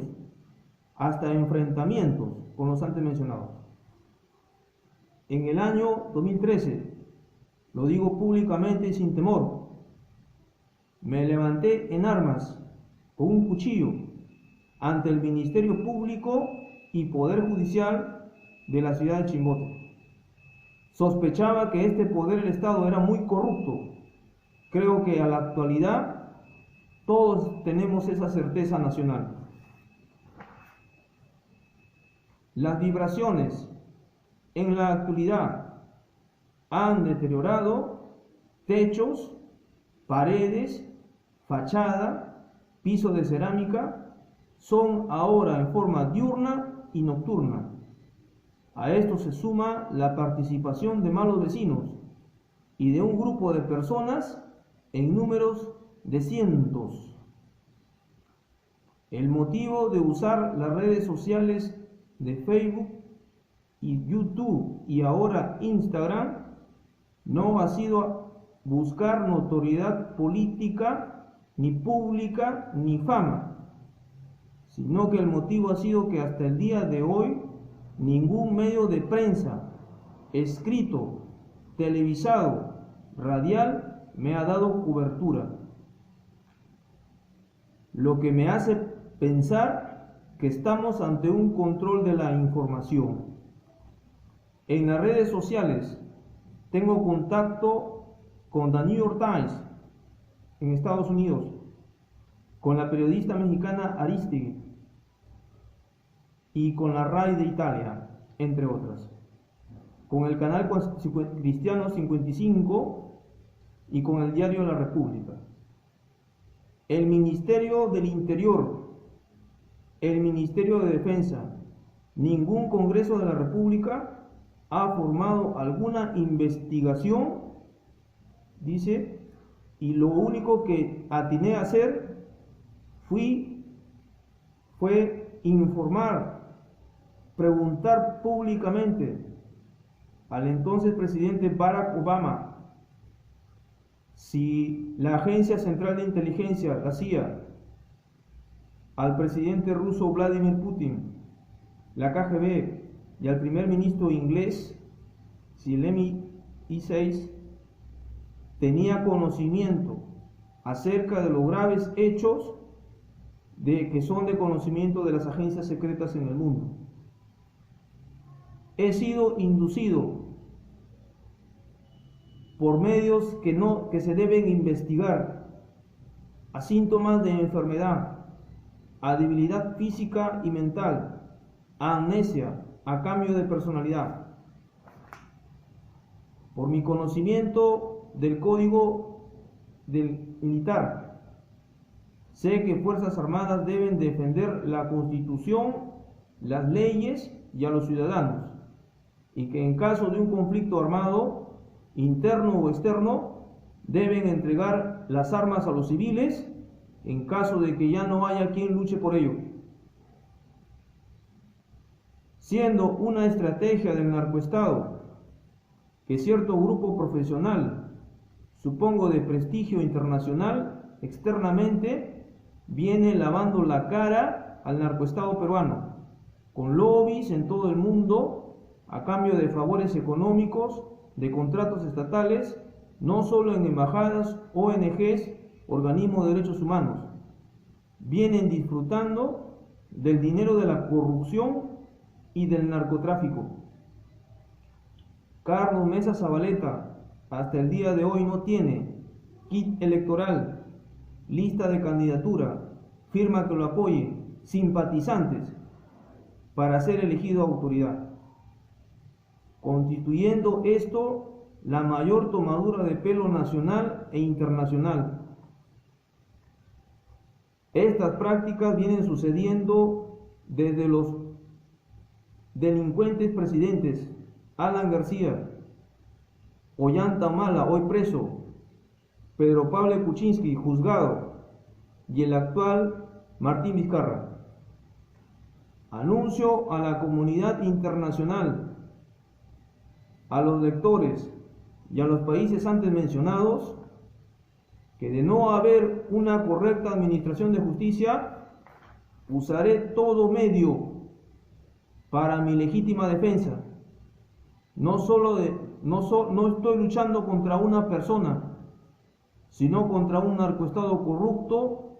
hasta enfrentamientos con los antes mencionados. En el año 2013, lo digo públicamente y sin temor, me levanté en armas con un cuchillo ante el Ministerio Público y Poder Judicial de la ciudad de Chimbote. Sospechaba que este poder del Estado era muy corrupto. Creo que a la actualidad todos tenemos esa certeza nacional. Las vibraciones en la actualidad han deteriorado techos, paredes, fachada, piso de cerámica, son ahora en forma diurna y nocturna. A esto se suma la participación de malos vecinos y de un grupo de personas en números de cientos. El motivo de usar las redes sociales de Facebook y YouTube y ahora Instagram no ha sido buscar notoriedad política, ni pública, ni fama, sino que el motivo ha sido que hasta el día de hoy ningún medio de prensa, escrito, televisado, radial, me ha dado cobertura. Lo que me hace pensar que estamos ante un control de la información. En las redes sociales tengo contacto con The New York Times en Estados Unidos, con la periodista mexicana Aristegui y con la RAI de Italia, entre otras, con el canal Cristiano 55 y con el diario La República. El Ministerio del Interior, el Ministerio de Defensa, ningún Congreso de la República ha formado alguna investigación, dice, y lo único que atiné a hacer fue informar, preguntar públicamente al entonces presidente Barack Obama si la Agencia Central de Inteligencia, la CIA, al presidente ruso Vladimir Putin, la KGB y al primer ministro inglés, si el MI6 tenía conocimiento acerca de los graves hechos que son de conocimiento de las agencias secretas en el mundo. He sido inducido por medios que se deben investigar, a síntomas de enfermedad, a debilidad física y mental, a amnesia, a cambio de personalidad. Por mi conocimiento del Código del Militar, sé que Fuerzas Armadas deben defender la Constitución, las leyes y a los ciudadanos, y que en caso de un conflicto armado, interno o externo, deben entregar las armas a los civiles en caso de que ya no haya quien luche por ello. Siendo una estrategia del narcoestado que cierto grupo profesional, supongo de prestigio internacional, externamente viene lavando la cara al narcoestado peruano, con lobbies en todo el mundo a cambio de favores económicos, de contratos estatales, no solo en embajadas, ONGs, organismos de derechos humanos. Vienen disfrutando del dinero de la corrupción y del narcotráfico. Carlos Mesa Zabaleta hasta el día de hoy no tiene kit electoral, lista de candidatura, firma que lo apoye, simpatizantes para ser elegido autoridad, constituyendo esto la mayor tomadura de pelo nacional e internacional. Estas prácticas vienen sucediendo desde los delincuentes presidentes Alan García, Ollanta Humala, hoy preso, Pedro Pablo Kuczynski, juzgado, y el actual Martín Vizcarra. Anuncio a la comunidad internacional, a los lectores y a los países antes mencionados, que de no haber una correcta administración de justicia, usaré todo medio para mi legítima defensa. No estoy luchando contra una persona, sino contra un narcoestado corrupto,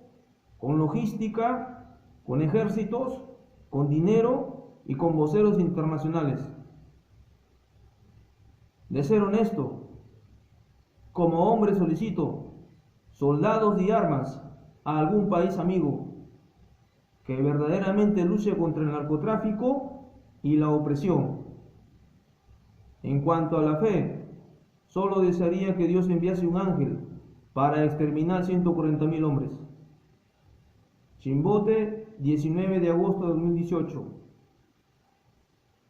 con logística, con ejércitos, con dinero y con voceros internacionales. De ser honesto, como hombre solicito soldados y armas a algún país amigo que verdaderamente luche contra el narcotráfico y la opresión. En cuanto a la fe, solo desearía que Dios enviase un ángel para exterminar 140.000 hombres. Chimbote, 19 de agosto de 2018,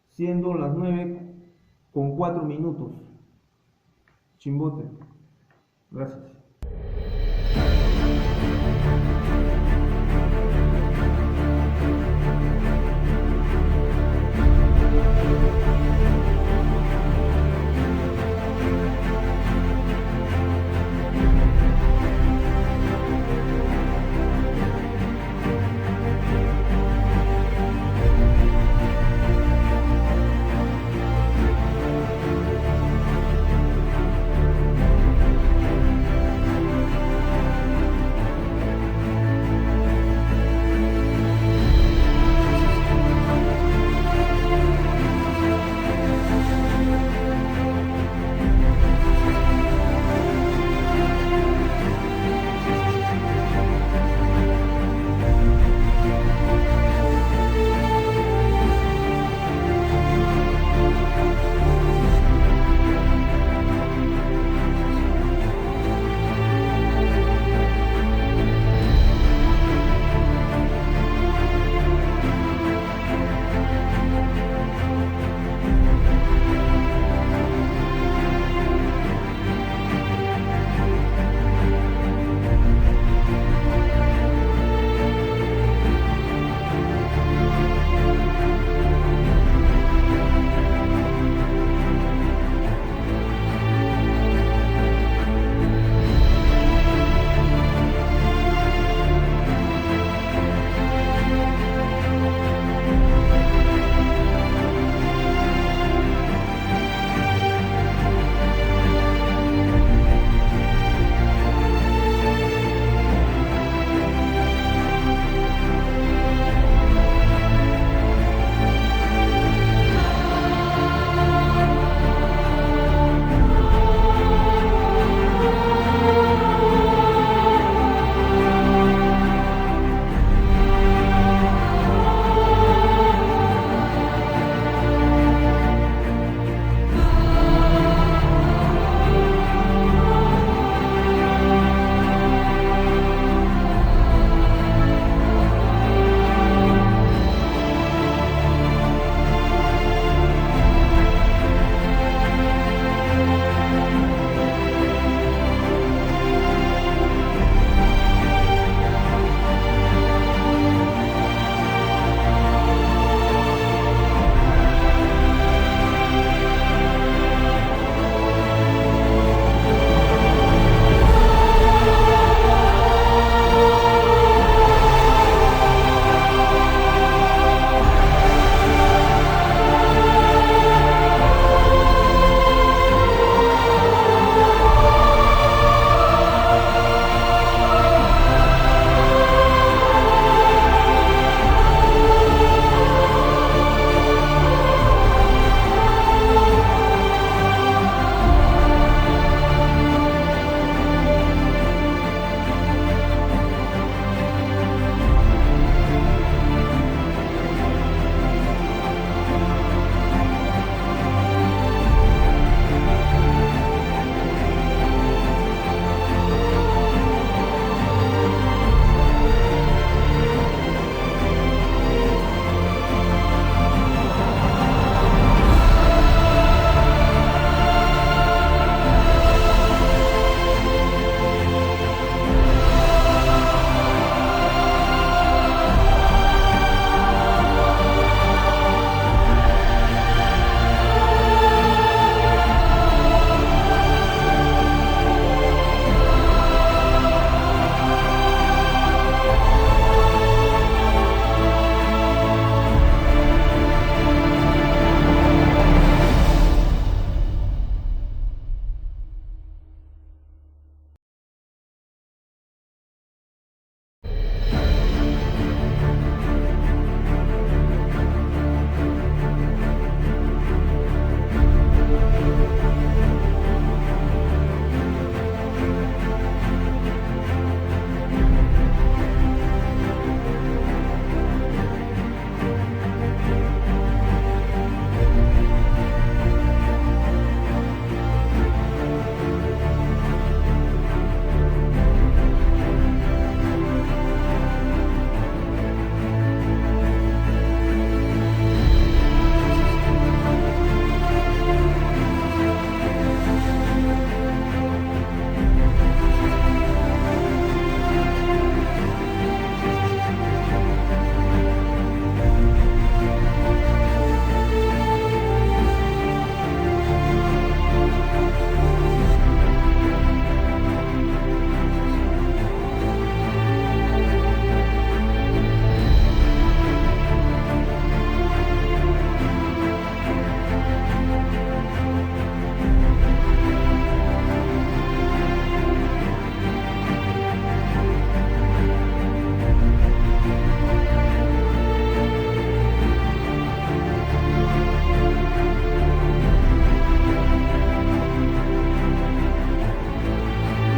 siendo las 9:04. Chimbote. Gracias.